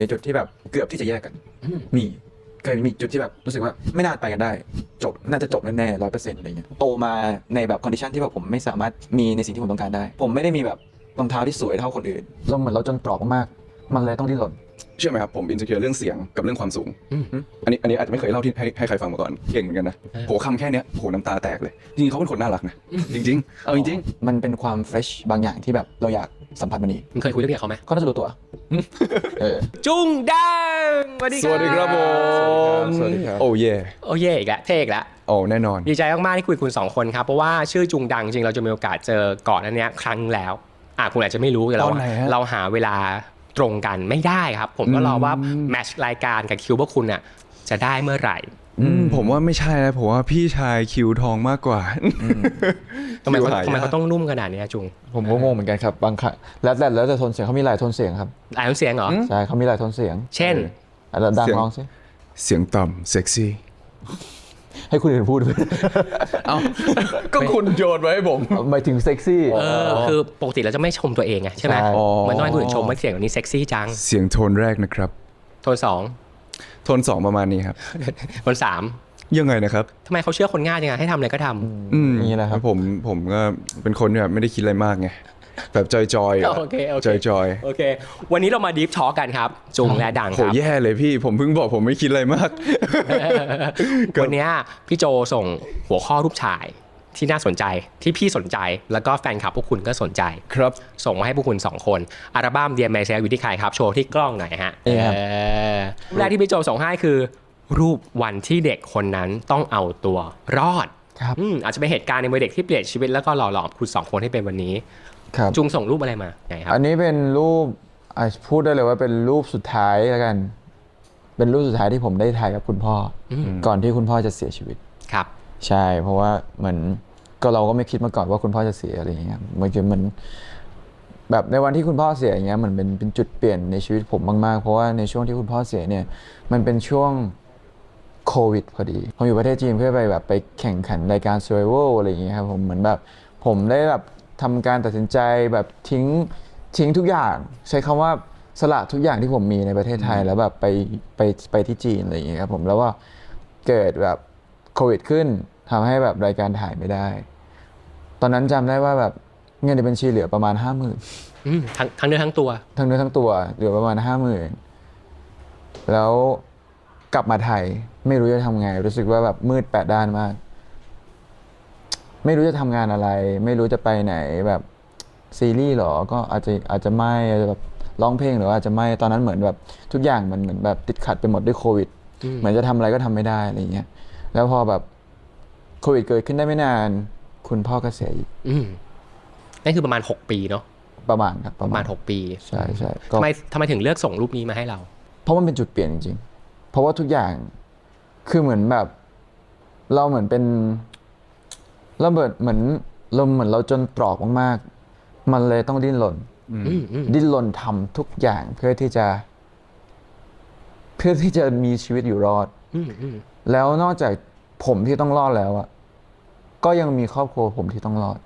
ในจุดที่แบบเกือบที่จะแยกกันมีเคยมีจุดที่แบบรู้สึกว่าไม่น่าไปกันได้จบน่าจะจบแน่ๆ100%อะไรเงี้ยโตมาในแบบคอนดิชันที่แบบผมไม่สามารถมีในสิ่งที่ผมต้องการได้ผมไม่ได้มีแบบรองเท้าที่สวยเท่าคนอื่นเราเหมือนเราจนตรอกมากๆมันเลยต้องดิ้นรนเชื่อไหมครับผมอินส e เคียร์เรื่องเสียงกับเรื่องความสูงอันนี้อาจจะไม่เคยเล่าที่ให้ใครฟังมาก่อนเก่งเหมือนกันนะโหคำแค่เนี้ยโหน้ำตาแตกเลยจริงๆเขาเป็นคนน่ารักนะจริงๆเอาจริงมันเป็นความเฟรชบางอย่างที่แบบเราอยากสัมผัสมันอีก มึงเคยคุยเรื่องนี้กับเขาไหม ก็น่าจะรู้ตัวจุงดังสวัสดี ๆ ครับ สวัสดีครับผม สวัสดีครับ โอ้เย่ โอ้เย่อีกแล้วเท่อีกแล้ว โอ้แน่นอน ดีใจมากๆที่คุยคุณ2คนครับเพราะว่าชื่อจุงดังจริงเราจะมีโอกาสเจอก่อนอันเนี้ยครั้งแล้วคุณอาจจะไม่รู้แต่ ตอนไหนฮะ เราหาเวลาตรงกันไม่ได้ครับผมก็รอว่าแมตช์รายการกับคิวพวกคุณน่ะจะได้เมื่อไหร่ ผมว่าไม่ใช่นะผมว่าพี่ชายคิวทองมากกว่า ทำไม คิวหายาก เขาต้องนุ่มขนาดนี้จุง ผมก็งงเหมือนกันครับบางครั้งแล้วแต่โทนเสียงเขามีหลายโทนเสียงครับ หลายเสียงเหรอ ใช่เขามีหลายโทนเสียง เช่น ดัง เสียง ลองสิ เสียงต่ำเซ็กซี่ ให้คุณอื่นพูดด้วย เอ้าก็คุณโยนไว้ให้ผม หมายถึงเซ็กซี่ คือปกติเราจะไม่ชมตัวเองไงใช่ไหม ใช่ มันต้องให้คนอื่นชมว่าเสียงแบบนี้เซ็กซี่จัง เสียงโทนแรกนะครับ โทนสอง โทน2ประมาณนี้ครับ โทนสาม ยังไงนะครับ ทำไมเขาเชื่อคนง่ายจังอะให้ทำอะไรก็ทำ นี่แหละครับ ผมก็เป็นคนแบบไม่ได้คิดอะไรมากไงแบบจอยๆอะ โอเค จอย โอเค วันนี้เรามาดีฟทอ l k กันครับ จุงและดัง ๆโห ครับ แย่เลยพี่ผมเพิ่งบอกผมไม่คิดอะไรมาก วันนี้พี่โจส่งหัวข้อรูปฉายที่น่าสนใจที่พี่สนใจแล้วก็แฟนคลับพวกคุณก็สนใจ ครับ ส่งมาให้พวกคุณ 2 คนอัลบั้ม Dear Myself อยู่ที่ใครครับ โชว์ที่กล้องหน่อยฮะ นี่ครับ รูปแรกที่พี่โจส่งให้คือ รูปวันที่เด็กคนนั้นต้องเอาตัวรอด ครับ อาจจะเป็นเหตุการณ์ในวัยเด็กที่เปลี่ยนชีวิตแล้วก็หล่อหลอมคุณ 2 คนให้เป็นวันนี้ ครับ จุงส่งรูปอะไรมาไหนครับ อันนี้เป็นรูปพูดได้เลยว่าเป็นรูปสุดท้ายแล้วกัน เป็นรูปสุดท้ายที่ผมได้ถ่ายกับคุณพ่ออก่อนที่คุณพ่อจะเสียชีวิต ครับ ใช่ เพราะว่าเหมือนก็เราก็ไม่คิดมาก่อนว่าคุณพ่อจะเสียอะไรอย่างเงี้ยมันคือมันแบบในวันที่คุณพ่อเสียอย่างเงี้ยเหมือนเป็นจุดเปลี่ยนในชีวิตผมมากๆเพราะว่าในช่วงที่คุณพ่อเสียเนี่ยมันเป็นช่วงโควิดพอดีผมอยู่ประเทศจีนเพื่อไปแบบไปแข่งขันรายการ Survival อะไรอย่างเงี้ยครับผมเหมือนแบบผมได้แบบทำการตัดสินใจแบบทิ้งทุกอย่างใช้คำว่าสละทุกอย่างที่ผมมีในประเทศไทยแล้วแบบไปที่จีนอะไรอย่างเงี้ยครับผมแล้วว่าเกิดแบบโควิดขึ้นทำให้แบบรายการถ่ายไม่ได้ ตอนนั้นจำได้ว่าแบบเงินในบัญชีเหลือประมาณ 50,000 ทั้งเนื้อทั้งตัว ทั้งเนื้อทั้งตัวเหลือประมาณ 50,000แล้วกลับมาไทยไม่รู้จะทำไงรู้สึกว่าแบบมืดแปดด้านมาก ไม่รู้จะทำงานอะไร ไม่รู้จะไปไหนแบบซีรีส์หรอก็อาจจะไม่อาจจะแบบร้องเพลงหรือว่าอาจจะไม่ตอนนั้นเหมือนแบบทุกอย่างมันเหมือนแบบติดขัดไปหมดด้วยโควิดเหมือนจะทำอะไรก็ทำไม่ได้อะไรอย่างเงี้ยแล้วพอแบบโควิดเกิดขึ้นได้ไม่นาน คุณพ่อก็เสียอีก นั่นคือประมาณ 6 ปีเนาะ ประมาณครับ ประมาณ 6 ปี ใช่ก็ ทำไมถึงเลือกส่งรูปนี้มาให้เรา เพราะมันเป็นจุดเปลี่ยนจริงๆเพราะว่าทุกอย่างคือเหมือนแบบเราเหมือนเป็นเราเหมือนเราจนตรอกมากๆมันเลยต้องดิ้นรนดิ้นรนทำทุกอย่างเพื่อที่จะมีชีวิตอยู่รอดแล้วนอกจากผมที่ต้องรอดแล้วอะก็ยังมีครอบครัวผมที่ต้องรอด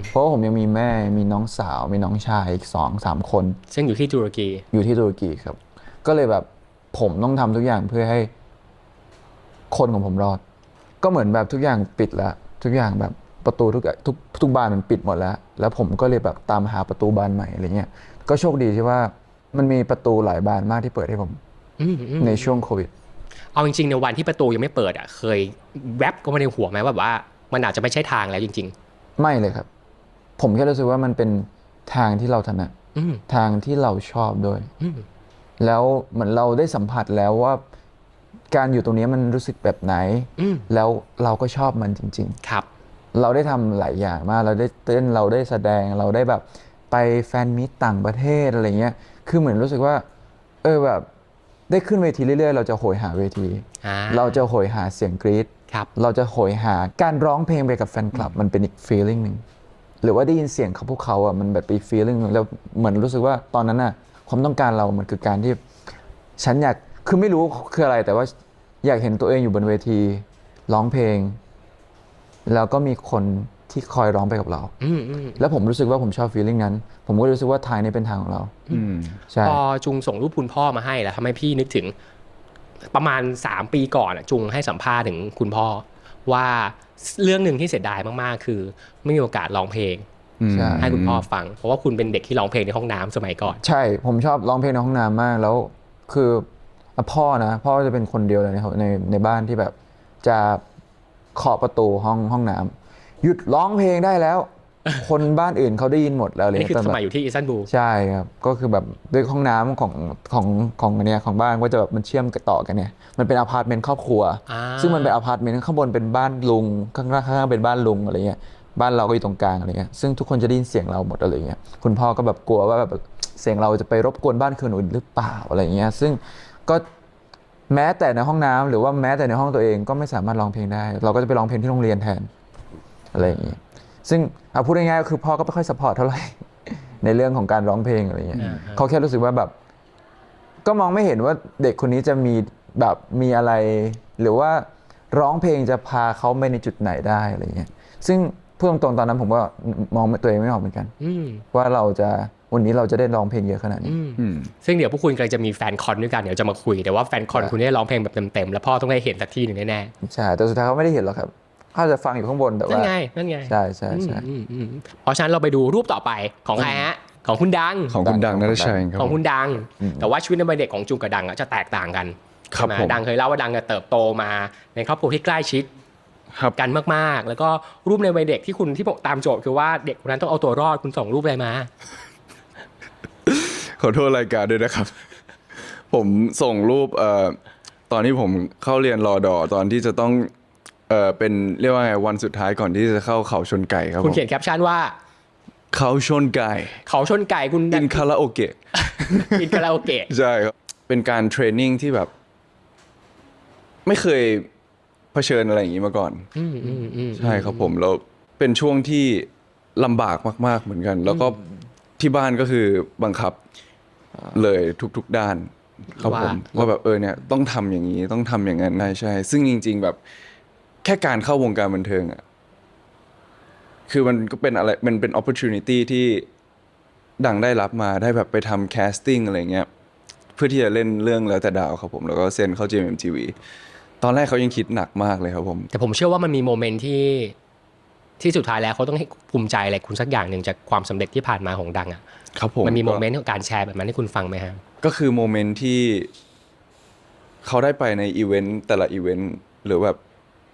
เพราะว่าผมยังมีแม่มีน้องสาวมีน้องชายอีก2-3 คน ซึ่งอยู่ที่ตุรกี อยู่ที่ตุรกีครับ ก็เลยแบบผมต้องทำทุกอย่างเพื่อให้คนของผมรอด ก็เหมือนแบบทุกอย่างปิดแล้วทุกอย่างแบบประตูทุกบานมันปิดหมดแล้วผมก็เลยแบบตามหาประตูบานใหม่อะไรเงี้ยก็โชคดีที่ว่ามันมีประตูหลายบานมากที่เปิดให้ผมในช่วงโควิด เอาจริงๆในวันที่ประตูยังไม่เปิดอ่ะเคยแวบก็มาในหัวไหมว่ามันอาจจะไม่ใช่ทางแล้วจริง ไม่เลยครับ ผมแค่รู้สึกว่ามันเป็นทางที่เราถนัดทางที่เราชอบด้วยแล้วเหมือนเราได้สัมผัสแล้วว่าการอยู่ตรงนี้มันรู้สึกแบบไหนแล้วเราก็ชอบมันจริง ๆ ครับ ๆ เราได้ทำหลายอย่างมากเราได้เต้นเราได้แสดงเราได้แบบไปแฟนมีตต่างประเทศอะไรเงี้ยคือเหมือนรู้สึกว่าแบบได้ขึ้นเวทีเรื่อยๆเราจะโหยหาเวที เราจะโหยหาเสียงกรี๊ด ครับ เราจะโหยหาการร้องเพลงไปกับแฟนคลับมันเป็นอีก feeling หนึ่งหรือว่าได้ยินเสียงเขาพวกเขาอ่ะมันแบบอีก feeling นึงแล้วเหมือนรู้สึกว่าตอนนั้นอ่ะความต้องการเรามันคือการที่ฉันอยากคือไม่รู้คืออะไรแต่ว่าอยากเห็นตัวเองอยู่บนเวทีร้องเพลงแล้วก็มีคน ที่คอยร้องไปกับเรา อืม แล้วผมรู้สึกว่าผมชอบ feeling นั้น ผมก็รู้สึกว่าทางนี้เป็นทางของเรา ใช่ พอจุงส่งรูปคุณพ่อมาให้แล้วทำให้พี่นึกถึงประมาณ3 ปีก่อนจุงให้สัมภาษณ์ถึงคุณพ่อว่าเรื่องหนึ่งที่เสียดายมากๆคือไม่มีโอกาสร้องเพลง ใช่ ให้คุณพ่อฟังเพราะว่าคุณเป็นเด็กที่ร้องเพลงในห้องน้ำสมัยก่อน ใช่ผมชอบร้องเพลงในห้องน้ำมากแล้วคือพ่อจะเป็นคนเดียวเลยในบ้านที่แบบจะเคาะประตูห้องน้ำหยุดร้องเพลงได้แล้ว คนบ้านอื่นเขาได้ยินหมดแล้วเลย นี่คือ ตน ส แบบ มัยอยู่ที่อิสตันบูล ใช่ครับก็คือแบบด้วยห้องน้ำของอันเนี้ยของบ้านก็จะแบบมันเชื่อมกันต่อกันเนี่ยมันเป็นอพาร์ตเมนต์ครอบครัว ซึ่งมันเป็นอพาร์ตเมนต์ข้างบนเป็นบ้านลุงข้างล่างเป็นบ้านลุงอะไรเงี้ยบ้านเราก็อยู่ตรงกลางอะไรเงี้ยซึ่งทุกคนจะได้ยินเสียงเราหมดอะไรเงี้ยคุณพ่อก็แบบกลัวว่าแบบเสียงเราจะไปรบกวนบ้านคนอื่นหรือเปล่าอะไรเงี้ยซึ่งก็แม้แต่ในห้องน้ำหรือว่าแม้แต่ในห้องตัวเองก็ไม่สามารถร้องเพลงได้ เราก็จะไปร้องเพลงที่โรงเรียนแทนอะไรอย่างเงี้ยซึ่งเอาพูดง่ายๆก็คือพ่อก็ไม่ค่อยซัพพอร์ตเท่าไหร่ ในเรื่องของการร้องเพลงอะไรเงี้ยเขาแค่รู้สึกว่าแบบก็มองไม่เห็นว่าเด็กคนนี้จะมีแบบมีอะไร หรือว่าร้องเพลงจะพาเขาไปในจุดไหนได้อะไรเงี้ยซึ่งพูดตรงๆตอนนั้นผมก็มองตัวเองไม่ออกเหมือนกันว่าวันนี้เราจะได้ร้องเพลงเยอะขนาดนี้ ซึ่งเดี๋ยวพวกคุณกำลังจะมีแฟนคอนด้วยกันเดี๋ยวจะมาคุยแต่ว่าแฟนคอนคุณได้ร้องเพลงแบบเต็มๆแล้วพ่อต้องได้เห็นสักที่หนึ่งแน่ ใช่แต่สุดท้ายเขาไม่ได้เห็นหรอกครับเขาจะฟังอยู่ข้างบนแต่ ๆนั่ ว่าน ไง ใช่ เพราะฉะนั้นเราไปดูรูปต่อไปของใครฮะของคุณดัง ของคุณดังนัทชัยครับ ของคุณดัง แต่ว่าชีวิตในวัยเด็กของจุงกับดังจะแตกต่างกัน ครับ ใช่ไหม ผม ดังเคยเล่าว่าดังเติบโตมาในครอบครัวที่ใกล้ชิด ครับ กันมากๆ แล้วก็รูปในวัยเด็กที่คุณที่ตามโจทย์คือว่าเด็กคนนั้นต้องเอาตัวรอดคุณส่งรูปอะไรมา ขอโทษรายการด้วยนะครับ ผมส่งรูปตอนที่ผมเข้าเรียนรอดอตอนที่จะต้องเป็นเรียกว่าไงวันสุดท้ายก่อนที่จะเข้าเขาชนไก่ครับ คุณ ผม เขียนแคปชั่นว่า เขาชนไก่ เขาชนไก่คุณ อินคาราโอเกะ กินคาราโอเกะ ใช่ครับเป็นการเทรนนิ่งที่แบบ ไม่เคยเผชิญอะไรอย่างนี้มาก่อนใช่ครับผมแล้วเป็นช่วงที่ลำบากมากๆเหมือนกัน แล้วก็ที่บ้านก็คือบังคับเลยทุกๆด้านครับผมว่าแบบเนี่ยต้องทำอย่างนี้ต้องทำอย่างนั้นได้ใช่ ซึ่งจริง ๆ แบบแค่การเข้าวงการบันเทิงอ่ะคือมันก็เป็นอะไรมันเป็น opportunity ที่ดังได้รับมาได้แบบไปทำ casting อะไรเงี้ยเพื่อที่จะเล่นเรื่องแล้วแต่ดาวครับผมแล้วก็เซ็นเข้า GMMTV ตอนแรกเขายังคิดหนักมากเลยครับผม แต่ผมเชื่อว่ามันมีโมเมนต์ที่สุดท้ายแล้วเขาต้องให้ภูมิใจอะไรคุณสักอย่างหนึ่งจากความสำเร็จที่ผ่านมาของดังอ่ะ ครับผม มันมีโมเมนต์ของการแชร์แบบนั้นให้คุณฟังไหมฮะ ก็คือโมเมนต์ที่เขาได้ไปในอีเวนต์แต่ละอีเวนต์หรือแบบ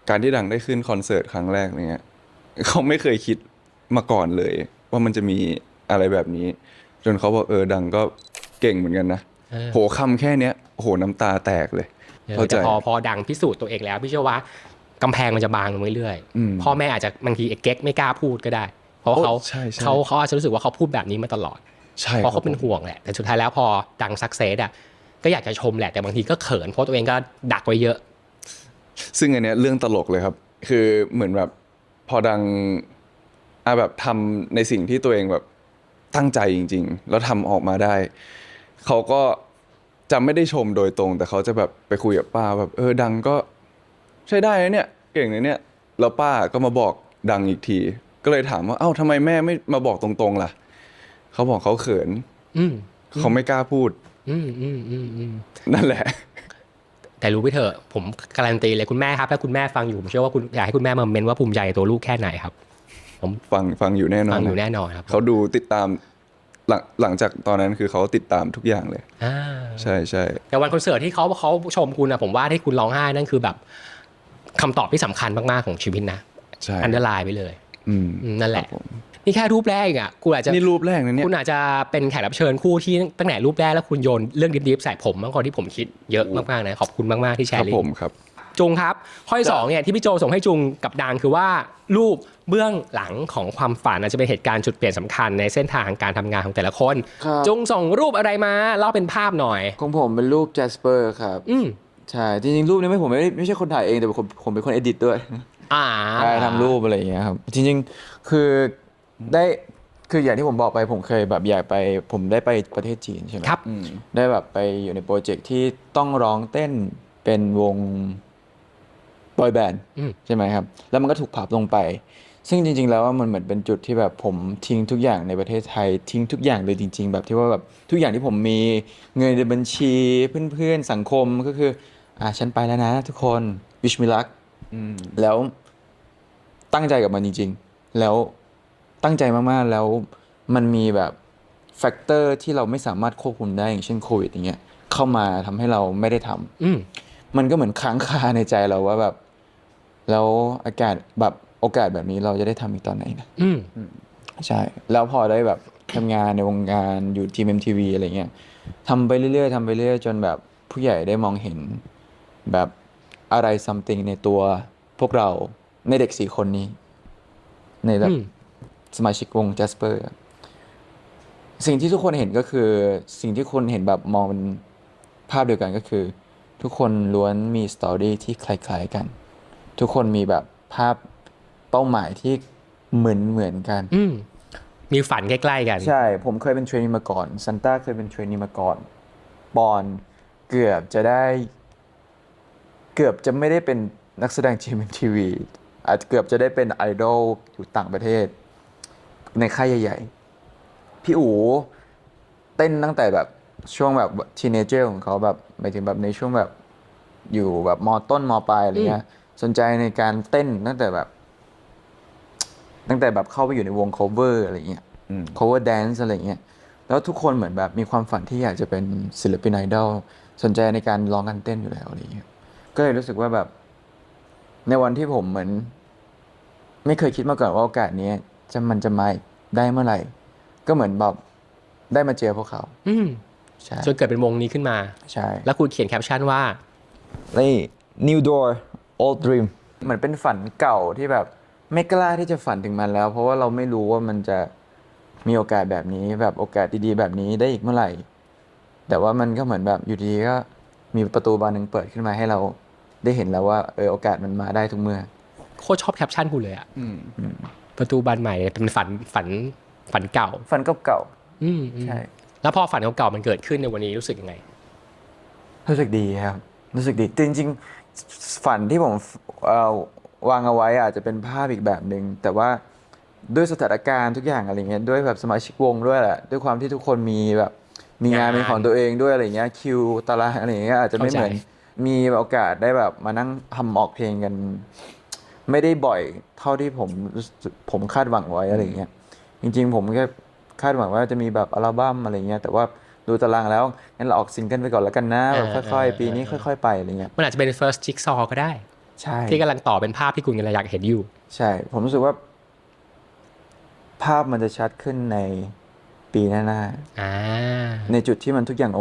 การที่ดังได้ขึ้นคอนเสิร์ตครั้งแรกเนี้ยเขาไม่เคยคิดมาก่อนเลย ว่ามันจะมีอะไรแบบนี้ จนเขาบอกดังก็เก่งเหมือนกันนะโหคำแค่เนี้ยโหน้ำตาแตกเลยเข้าใจ แต่พอดังพิสูจน์ตัวเองแล้วพี่เชื่อว่ากำแพงมันจะบางลงเรื่อยๆพ่อแม่อาจจะบางทีเก๊กไม่กล้าพูดก็ได้ เพราะว่าเขา ใช่ เขาอาจจะรู้สึกว่าเขาพูดแบบนี้มาตลอด ใช่ เพราะเขาเป็นห่วงแหละแต่สุดท้ายแล้วพอดังซักเซสอ่ะก็อยากจะชมแหละแต่บางทีก็เขินเพราะตัวเองก็ดักไว้เยอะ ซึ่งอันเนี้ยเรื่องตลกเลยครับ คือเหมือนแบบพอดังแบบทำในสิ่งที่ตัวเองแบบตั้งใจจริง ๆ แล้วทำออกมาได้เขาก็จะไม่ได้ชมโดยตรง แต่เขาจะแบบไปคุยกับป้าแบบดังก็ใช้ได้นะเนี่ยเก่งนะเนี่ยแล้วป้าก็มาบอกดังอีกที ก็เลยถามว่าเอ้าทำไมแม่ไม่มาบอกตรงๆล่ะเขาบอกเขาเขินเขาไม่กล้าพูดนั่นแหละ แต่รู้ไปเถอะผมการันตีเลยคุณแม่ครับถ้าคุณแม่ฟังอยู่ผมเชื่อว่าคุณอยากให้คุณแม่มาเมนว่าภูมิใจในตัวลูกแค่ไหนครับผม ฟังอยู่แน่นอน ฟังอยู่แน่นอนครับ เขาดูติดตามหลังจากตอนนั้นคือเขาติดตามทุกอย่างเลยใช่ใช่ แต่วันคอนเสิร์ตที่เขาชมคุณนะผมว่าที่คุณร้องไห้นั่นคือแบบคำตอบที่สำคัญมากๆของชีวิตนะ ใช่ อันเดอร์ไลน์ไปเลย นั่นแหละ ครับผม นี่แค่รูปแรกอ่ะคุณอาจจะ นี่รูปแรกนะเนี่ย คุณอาจจะเป็นแขกรับเชิญคู่ที่ตั้งแต่รูปแรกแล้วคุณโยนเรื่องดิบๆใส่ผมมากกว่าที่ผมคิดเยอะมากๆนะขอบคุณมากๆที่แช ครั ร์ บ ลิง ผม ก์ ครับ จุงครับข้อที่สองเนี่ยที่พี่โจส่งให้จุงกับดังคือว่ารูปเบื้องหลังของความฝันอาจจะเป็นเหตุการณ์จุดเปลี่ยนสำคัญในเส้นทางการทำงานของแต่ละคน ครับ จุงส่งรูปอะไรมาเล่าเป็นภาพหน่อย ของผมเป็นรูป Jasper ครับใช่จริงๆรูปนี้ผมไม่ใช่คนถ่ายเองแต่ผมเป็นคนเอดิตด้วยใช่ทำรูปอะไรอย่างเงี้ยครับจริงๆคืออย่างที่ผมบอกไปผมเคยแบบอยากไปผมได้ไปประเทศจีนใช่ไหม ครับ ได้แบบไปอยู่ในโปรเจกต์ที่ต้องร้องเต้นเป็นวงบอยแบนด์ใช่ไหมครับแล้วมันก็ถูกพับลงไป ซึ่งจริงๆแล้วว่ามันเหมือนเป็นจุดที่แบบผมทิ้งทุกอย่างในประเทศไทยทิ้งทุกอย่างเลยจริงๆแบบที่ว่าแบบทุกอย่างที่ผมมีเงินในบัญชีเพื่อนๆสังคมก็คือฉันไปแล้วนะทุกคนวิชมิลักแล้วตั้งใจกับมันจริงๆแล้วตั้งใจมากๆแล้วมันมีแบบแฟกเตอร์ที่เราไม่สามารถควบคุมได้อย่างเช่นโควิดอย่างเงี้ยเข้ามาทำให้เราไม่ได้ทำมันก็เหมือนค้างคาในใจเราว่าแบบแล้วโอกาสแบบนี้เราจะได้ทำอีกตอนไหนนะใช่ แล้วพอได้แบบทำงานในวงการอยู่ทีม MTV อะไรเงี้ยทำไปเรื่อยๆทำไปเรื่อยๆจนแบบผู้ใหญ่ได้มองเห็นแบบอะไร something ในตัวพวกเราในเด็ก4 คนนี้ ในแบบสมาชิกวง Jasper สิ่งที่ทุกคนเห็นก็คือสิ่งที่คนเห็นแบบมองเป็นภาพเดียวกันก็คือ ทุกคนล้วนมีสตอรี่ที่คล้ายๆกัน ทุกคนมีแบบภาพเป้าหมายที่เหมือนกัน มีฝันใกล้ๆกันใช่ ผมเคยเป็นเทรนนีมาก่อนซันต้าเคยเป็นเทรนนีมาก่อนปอนเกือบจะไม่ได้เป็นนักแสดง GMMTV อาจจะเกือบจะได้เป็นไอดอลอยู่ต่างประเทศในค่ายใหญ่ๆพี่อู๋เต้นตั้งแต่แบบช่วงแบบทีเนเจอร์ของเขาแบบหมายถึงแบบในช่วงแบบอยู่แบบม.ต้นม.ปลายอะไรเงี้ยสนใจในการเต้นตั้งแต่แบบเข้าไปอยู่ในวง cover อะไรเงี้ยcover dance อะไรเงี้ยแล้วทุกคนเหมือนแบบมีความฝันที่อยากจะเป็นศิลปินไอดอลสนใจในการร้องการเต้นอยู่แล้วอะไรเงี้ยก็เลยรู้สึกว่าแบบในวันที่ผมเหมือนไม่เคยคิดมาก่อนว่าโอกาสนี้มันจะมาได้เมื่อไหร่ก็เหมือนแบบได้มาเจอพวกเขาใช่จนเกิดเป็นวงนี้ขึ้นมาใช่ แล้วคุณเขียนแคปชั่นว่านี่ New Door Old Dream เหมือนเป็นฝันเก่าที่แบบไม่กล้าที่จะฝันถึงมันแล้วเพราะว่าเราไม่รู้ว่ามันจะมีโอกาสแบบนี้แบบโอกาสดีๆแบบนี้ได้อีกเมื่อไหร่แต่ว่ามันก็เหมือนแบบอยู่ดีก็มีประตูบานหนึ่งเปิดขึ้นมาให้เราได้เห็นแล้วว่าโอกาสมันมาได้ทุกเมื่อโคตรชอบแคปชั่นคุณเลยอ่ะประตูบานใหม่เป็นฝันเก่าฝันเก่าใช่แล้วพอฝันเก่าๆมันเกิดขึ้นในวันนี้รู้สึกยังไงรู้สึกดีครับรู้สึกดีจริงๆฝันที่ผมวางเอาไว้อาจจะเป็นภาพอีกแบบหนึ่งแต่ว่าด้วยสถานการณ์ทุกอย่างอะไรเงี้ยด้วยแบบสมาชิกวงด้วยแหละด้วยความที่ทุกคนมีแบบมีงานเป็นของตัวเองด้วยอะไรเงี้ยคิวตารางอะไรเงี้ยอาจจะไม่เหมือนมีโอกาสได้แบบมานั่งทำออกเพลงกันไม่ได้บ่อยเท่าที่ผมคาดหวังไว้อะไรเงี้ยจริงๆผมแค่คาดหวังว่าจะมีแบบอัลบั้มอะไรเงี้ยแต่ว่าดูตารางแล้วงั้นเราออกซิงเกิลไปก่อนแล้วกันนะแบบค่อยๆปีนี้ค่อยๆไปอะไรเงี้ยมันอาจจะเป็น first jigsaw ก็ได้ใช่ที่กำลังต่อเป็นภาพที่คุณกำลังอยากเห็นอยู่ใช่ผมรู้สึกว่าภาพมันจะชัดขึ้นในปีหน้าในจุดที่มันทุกอย่าง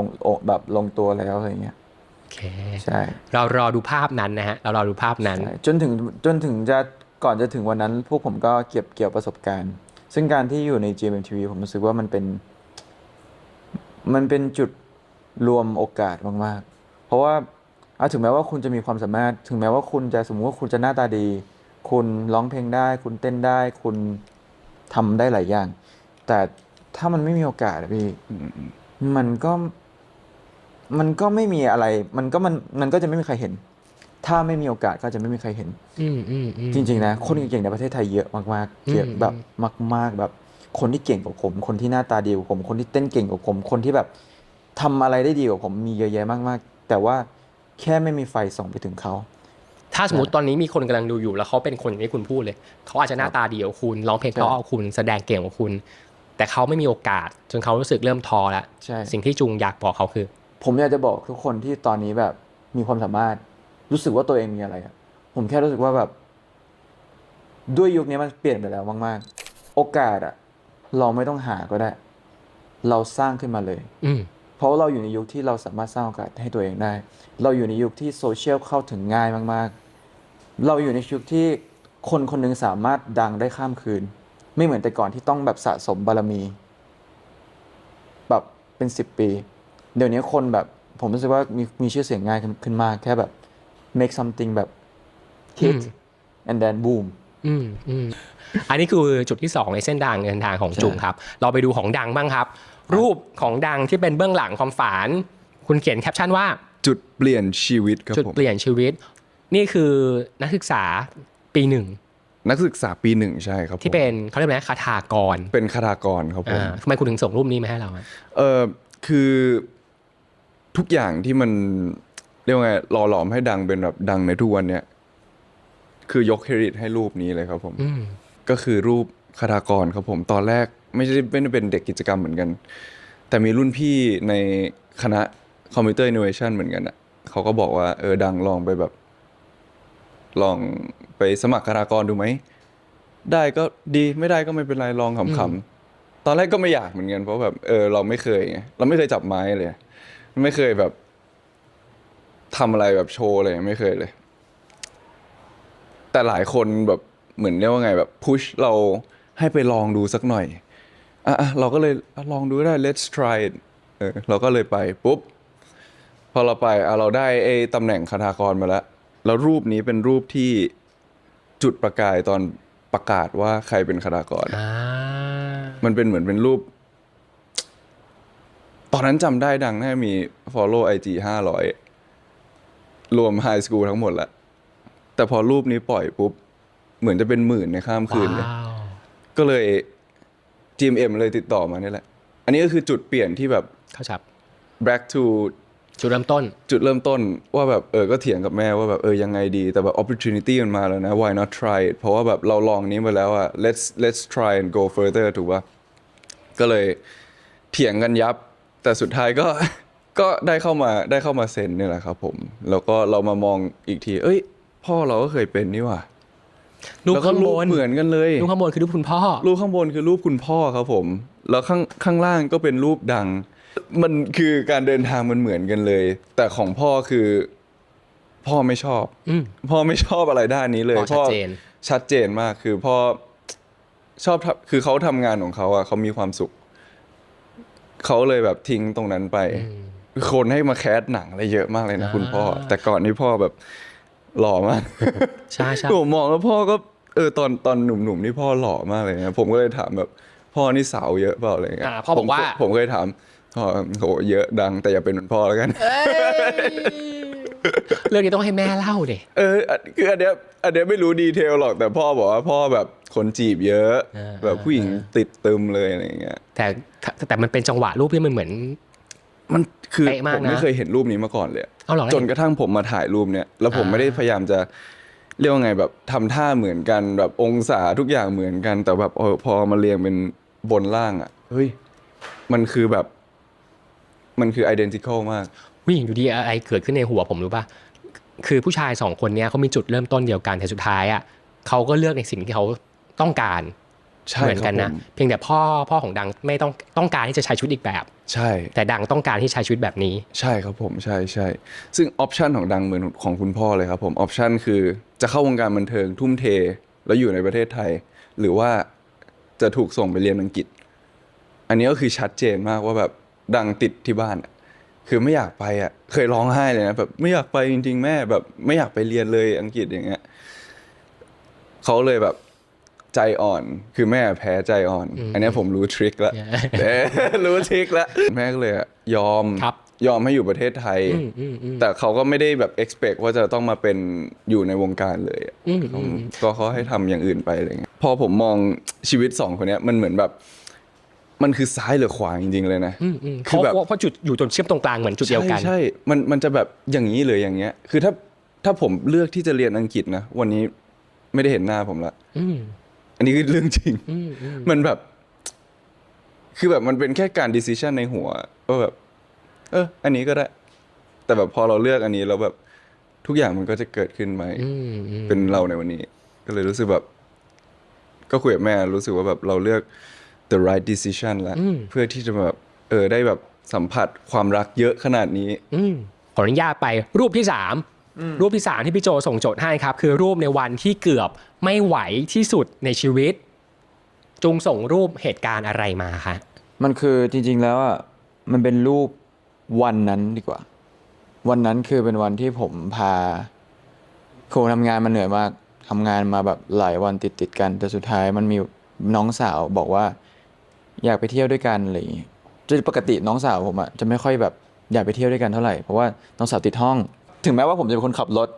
แบบลงตัวแล้วอะไรเงี้ยโอเคใช่เรารอดูภาพนั้นนะฮะเรารอดูภาพนั้นจนถึงจะก่อนจะถึงวันนั้นพวกผมก็เก็บเกี่ยวประสบการณ์ซึ่งการที่อยู่ใน GMMTV ผมรู้สึกว่ามันเป็นจุดรวมโอกาสมากๆเพราะว่าถึงแม้ว่าคุณจะมีความสามารถถึงแม้ว่าคุณจะสมมติว่าคุณจะหน้าตาดีคุณร้องเพลงได้คุณเต้นได้คุณทำได้หลายอย่างแต่ถ้ามันไม่มีโอกาสพี่มันก็ไม่มีอะไรมันก็จะไม่มีใครเห็นถ้าไม่มีโอกาสก็จะไม่มีใครเห็นจริงๆนะคนเก่งๆในประเทศไทยเยอะมากๆเยอะแบบมากๆแบบคนที่เก่งกว่าผมคนที่หน้าตาดีกว่าผมคนที่เต้นเก่งกว่าผมคนที่แบบทำอะไรได้ดีกว่าผมมีเยอะแยะมากๆแต่ว่าแค่ไม่มีไฟส่องไปถึงเขาถ้าสมมติตอนนี้มีคนกำลังดูอยู่แล้วเขาเป็นคนอย่างที่คุณพูดเลยเขาอาจจะหน้าตาดีกว่าคุณร้องเพลงเพราะกว่าคุณแสดงเก่งกว่าคุณแต่เขาไม่มีโอกาสจนเขารู้สึกเริ่มท้อแล้วสิ่งที่จุงอยากบอกเขาคือผมอยากจะบอกทุกคนที่ตอนนี้แบบมีความสามารถรู้สึกว่าตัวเองมีอะไรผมแค่รู้สึกว่าแบบด้วยยุคนี้มันเปลี่ยนไปแล้วมากๆโอกาสเราไม่ต้องหาก็ได้เราสร้างขึ้นมาเลยเพราะเราอยู่ในยุคที่เราสามารถสร้างโอกาสให้ตัวเองได้เราอยู่ในยุคที่โซเชียลเข้าถึงง่ายมากๆเราอยู่ในยุคที่คนคนหนึ่งสามารถดังได้ข้ามคืนไม่เหมือนแต่ก่อนที่ต้องแบบสะสมบารมีแบบเป็น10 ปีเดี๋ยวนี้คนแบบผมรู้สึกว่ามีชื่อเสียงง่ายขึ้นมากแค่แบบ make something แบบ hit and then boom อันนี้คือจุดที่2ในเส้นทางเดินทางของจุงครับเราไปดูของดังบ้างครับรูปของดังที่เป็นเบื้องหลังความฝันคุณเขียนแคปชั่นว่าจุดเปลี่ยนชีวิตครับผมจุดเปลี่ยนชีวิตนี่คือนักศึกษาปี 1 นักศึกษาปี 1ใช่ครับผม ที่เป็นเขาเรียกไหมคาถากรเป็นคาถากรครับผม ทำไมคุณถึงส่งรูปนี้มาให้เราอะ คือทุกอย่างที่มันเรียกว่าไงหล่อหลอมให้ดังเป็นแบบดังในทุกวันเนี้ยคือยกเครดิตให้รูปนี้เลยครับผมก็คือรูปคาถากรครับผมตอนแรกไม่ได้เป็นเด็กกิจกรรมเหมือนกัน แต่มีรุ่นพี่ในคณะคอมพิวเตอร์อินโนเวชันเหมือนกันอ่ะเขาก็บอกว่าดังลองไปแบบลองไปสมัครคาถากรดูไหมได้ก็ดีไม่ได้ก็ไม่เป็นไรลองขำๆตอนแรกก็ไม่อยากเหมือนกันเพราะแบบเราไม่เคยไงเราไม่เคยจับไม้เลยไม่เคยแบบทำอะไรแบบโชว์เลยไม่เคยเลย แต่หลายคนแบบเหมือนเรียกว่าไงแบบพุชเราให้ไปลองดูสักหน่อยเราก็เลยลองดูได้ let's try it เราก็เลยไปปุ๊บพอเราไปเราได้ไอ้ตำแหน่งคาถากรมาแล้วรูปนี้เป็นรูปที่จุดประกายตอนประกาศว่าใครเป็นคาถากรมันเป็นเหมือนเป็นรูป ตอนนั้นจำได้ดังแน่มี follow IG 500รวม high school ทั้งหมดละแต่พอรูปนี้ปล่อยปุ๊บเหมือนจะเป็นหมื่นในข้ามคืนเลยก็เลย GMM เลยติดต่อมานี่แหละอันนี้ก็คือจุดเปลี่ยนที่แบบ เข้าชับ back to จุดเริ่มต้นว่าแบบก็เถียงกับแม่ว่าแบบยังไงดีแต่แบบ opportunity มันมาแล้วนะ why not try it เพราะว่าแบบเราลองนี้มาแล้วอะ let's try and go further ถูกป่ะก็เลยเถียงกันยับแต่สุดท้ายก็ได้เข้ามาเซ็นนี่แหละครับผมแล้วก็เรามามองอีกทีพ่อเราก็เคยเป็นนี่หว่า รูปข้างบนเหมือนกันเลยรูปข้างบนคือรูปคุณพ่อรูปข้างบนคือรูปคุณพ่อครับผมแล้วข้างล่างก็เป็นรูปดังมันคือการเดินทางมันเหมือนกันเลยแต่ของพ่อคือพ่อไม่ชอบพ่อไม่ชอบอะไรด้านนี้เลยพ่อชัดเจนมากคือพ่อชอบคือเขาทำงานของเขาอะเขามีความสุขเขาเลยแบบทิ้งตรงนั้นไปคนให้มาแคสหนังอะไรเยอะมากเลยนะคุณพ่อแต่ก่อนนี้พ่อแบบหล่อมากใช่ผมมองแล้วพ่อก็ตอนหนุ่มๆนี่พ่อหล่อมากเลยนะผมก็เลยถามแบบพ่อนี่สาวเยอะเปล่าอะไรเงี้ยพ่อบอกว่าผมเคยถามพ่อโหเยอะดังแต่อย่าเป็นเหมือนพ่อแล้วกันเรื่องนี้ต้องให้แม่เล่าดิคืออันเนี้ยไม่รู้ดีเทลหรอกแต่พ่อบอกว่าพ่อแบบคนจีบเยอะแบบผู้หญิงติดตึมเลยอะไรเงี้ยแต่มันเป็นจังหวะรูปที่มันเหมือนมันคือผมไม่เคยเห็นรูปนี้มาก่อนเลยจนกระทั่งผมมาถ่ายรูปเนี้ยแล้วผมไม่ได้พยายามจะเรียกว่าไงแบบทำท่าเหมือนกันแบบองศาทุกอย่างเหมือนกันแต่แบบพอมาเรียงเป็นบนล่างอ่ะเฮ้ยมันคือแบบมันคือ identical มากวิ่งอยู่ดีอะไรเกิดขึ้นในหัวผมรู้ป่ะคือผู้ชาย2คนนี้เขามีจุดเริ่มต้นเดียวกันแต่สุดท้ายอ่ะเขาก็เลือกในสิ่งที่เขาต้องการเหมือนกันนะเพียงแต่พ่อของดังไม่ต้องการที่จะใช้ชีวิตอีกแบบใช่แต่ดังต้องการที่ใช้ชีวิตแบบนี้ใช่ครับผมใช่ซึ่งออปชันของดังเหมือนของคุณพ่อเลยครับผมออปชันคือจะเข้าวงการบันเทิงทุ่มเทแล้วอยู่ในประเทศไทยหรือว่าจะถูกส่งไปเรียนอังกฤษอันนี้ก็คือชัดเจนมากว่าแบบดังติดที่บ้านคือไม่อยากไปเคยร้องไห้เลยนะแบบไม่อยากไปจริงๆแม่แบบไม่อยากไปเรียนเลยอังกฤษอย่างเงี้ยเขาเลยแบบใจอ่อนคือแม่แพ้ใจอ่อนอันนี้ผมรู้ทริคแล้วรู้ทริคแล้วแม่ก็เลยยอมให้อยู่ประเทศไทยแต่เขาก็ไม่ได้แบบ expect ว่าจะต้องมาเป็นอยู่ในวงการเลยก็เขาให้ทำอย่างอื่นไปอะไรเงี้ยพอผมมองชีวิต2คนนี้มันเหมือนแบบมันคือซ้ายหรือขวาจริงๆเลยนะคือแบบเพราะจุดอยู่ตรงเชื่อมตรงกลางเหมือนจุดเดียวกันใช่มันจะแบบอย่างนี้เลยอย่างเงี้ยคือถ้าผมเลือกที่จะเรียนอังกฤษนะวันนี้ไม่ได้เห็นหน้าผมละอันนี้คือเรื่องจริงมันแบบคือแบบมันเป็นแค่การ decision ในหัวว่าแบบอันนี้ก็ได้แต่แบบพอเราเลือกอันนี้แล้วแบบทุกอย่างมันก็จะเกิดขึ้นไหมเป็นเราในวันนี้ก็เลยรู้สึกแบบก็คุยกับแม่รู้สึกว่าแบบเราเลือก the right decision แล้วเพื่อที่จะแบบได้แบบสัมผัสความรักเยอะขนาดนี้ขออนุญาตไปรูปที่3รูปที่3ที่พี่โจส่งโจทย์ให้ครับคือรูปในวันที่เกือบไม่ไหวที่สุดในชีวิตจุงส่งรูปเหตุการณ์อะไรมาคะมันคือจริงๆแล้วมันเป็นรูปวันนั้นดีกว่าวันนั้นคือเป็นวันที่ผมพาโคทำงานมาเหนื่อยมากทำงานมาแบบหลายวันติดกันแต่สุดท้ายมันมีน้องสาวบอกว่าอยากไปเที่ยวด้วยกันอะไรอย่างงี้ปกติน้องสาวผมจะไม่ค่อยแบบอยากไปเที่ยวด้วยกันเท่าไหร่เพราะว่าน้องสาวติดห้องถึงแม้ว่าผมจะเป็นคนขับรถ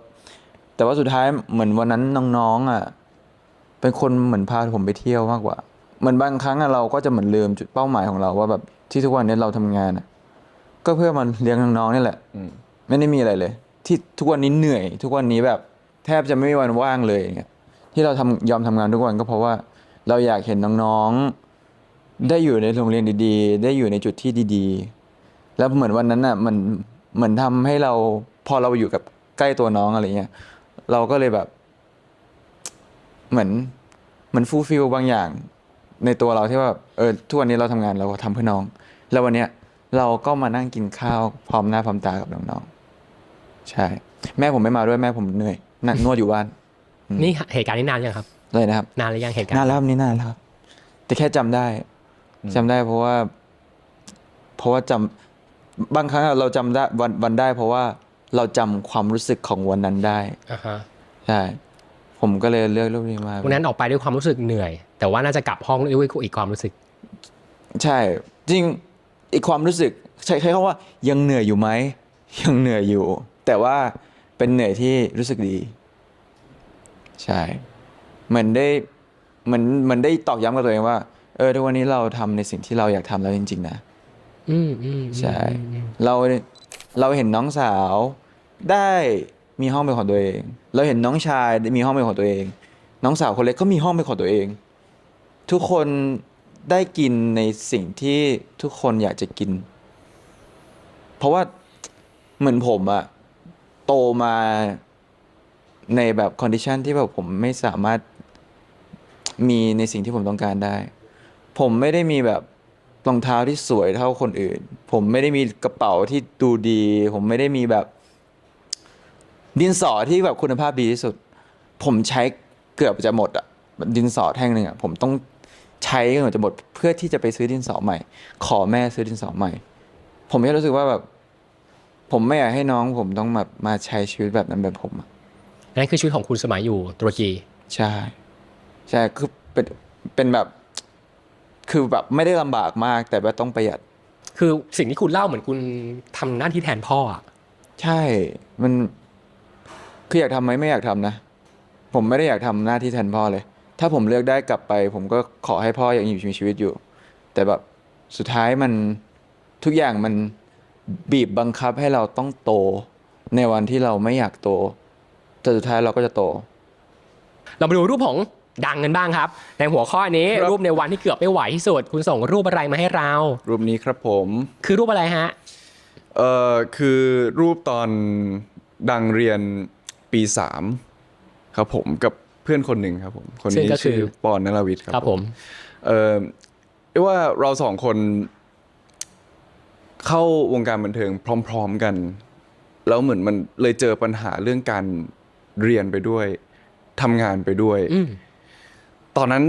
แต่ว่าสุดท้ายเหมือนวันนั้นน้อง เป็นคนเหมือนพาผมไปเที่ยวมากกว่าเหมือนบางครั้งเราก็จะเหมือนลืมจุดเป้าหมายของเราว่าแบบที่ทุกวันนี้เราทำงานก็เพื่อมันเลี้ยงน้องๆนี่แหละไม่ได้มีอะไรเลย ที่ทุกวันนี้เหนื่อย ทุกวันนี้แบบแทบจะไม่มีวันว่างเลยอย่างเงี้ยที่เรายอมทำงานทุกวันก็เพราะว่าเราอยากเห็นน้องๆได้อยู่ในโรงเรียนดีๆได้อยู่ในจุดที่ดีๆแล้วเหมือนวันนั้นมันเหมือนทำให้เราพอเราอยู่กับใกล้ตัวน้องอะไรเงี้ยเราก็เลยแบบเหมือนฟูลฟิลบางอย่างในตัวเราที่ว่าทุกวันนี้เราทำงานเราก็ทำเพื่อน้อง แล้ววันเนี้ยเราก็มานั่งกินข้าวพร้อมหน้าพร้อมตากับน้องๆใช่แม่ผมไม่มาด้วยแม่ผมเหนื่อยนวดอยู่บ้านนี่เหตุการณ์นี้นานยังครับเลยนะครับนานหรือยังเหตุการณ์นานแล้วนี่นานแล้วครับแต่แค่จำได้เพราะว่าจำบางครั้งเราจำได้วันได้ เพราะว่าเราจำความรู้สึกของวันนั้นได้ใช่ผมก็เลยเลือกรูปนี้มาวันนั้นออกไปด้วยความรู้สึกเหนื่อยแต่ว่าน่าจะกลับห้องด้วยอีกความรู้สึกใช่จริงอีกความรู้สึกใช้คำว่ายังเหนื่อยอยู่ไหมยังเหนื่อยอยู่แต่ว่าเป็นเหนื่อยที่รู้สึกดีใช่เหมือนได้ตอกย้ำกับตัวเองว่าทุกวันนี้เราทำในสิ่งที่เราอยากทำแล้วจริงๆนะใช่เราเห็นน้องสาวได้มีห้องเป็นของตัวเองเราเห็นน้องชายมีห้องเป็นของตัวเองน้องสาวคนเล็กก็มีห้องเป็นของตัวเองทุกคนได้กินในสิ่งที่ทุกคนอยากจะกินเพราะว่าเหมือนผมโตมาในแบบคอนดิชันที่แบบผมไม่สามารถมีในสิ่งที่ผมต้องการได้ผมไม่ได้มีแบบรองเท้าที่สวยเท่าคนอื่นผมไม่ได้มีกระเป๋าที่ดูดีผมไม่ได้มีแบบดินสอที่แบบคุณภาพดีที่สุดผมใช้เกือบจะหมดดินสอแท่งนึงผมต้องใช้เกือบจะหมดเพื่อที่จะไปซื้อดินสอใหม่ขอแม่ซื้อดินสอใหม่ผมแค่รู้สึกว่าแบบผมไม่อยากให้น้องผมต้องมาใช้ชีวิตแบบนั้นแบบผมนั่นคือชีวิตของคุณสมัยอยู่ตุรกีใช่คือเป็นแบบคือแบบไม่ได้ลำบากมากแต่ว่าต้องประหยัดคือสิ่งที่คุณเล่าเหมือนคุณทำหน้าที่แทนพ่อใช่มันคืออยากทำไหมไม่อยากทำนะผมไม่ได้อยากทำหน้าที่แทนพ่อเลยถ้าผมเลือกได้กลับไปผมก็ขอให้พ่อยังอยู่มีชีวิตอยู่แต่แบบสุดท้ายมันทุกอย่างมันบีบบังคับให้เราต้องโตในวันที่เราไม่อยากโตแต่สุดท้ายเราก็จะโตเรามาดูรูปของดังกันบ้างครับในหัวข้อนี้รูปในวันที่เกือบไม่ไหวที่สุดคุณส่งรูปอะไรมาให้เรารูปนี้ครับผมคือรูปอะไรฮะคือรูปตอนดังเรียนปี3ครับผมกับเพื่อนคนหนึ่งครับผมคนนี้ชื่อปอนนรวิทย์ครับผมเรียกว่าเราสองคนเข้าวงการบันเทิงพร้อมๆกันแล้วเหมือนมันเลยเจอปัญหาเรื่องการเรียนไปด้วยทำงานไปด้วยตอนนั้น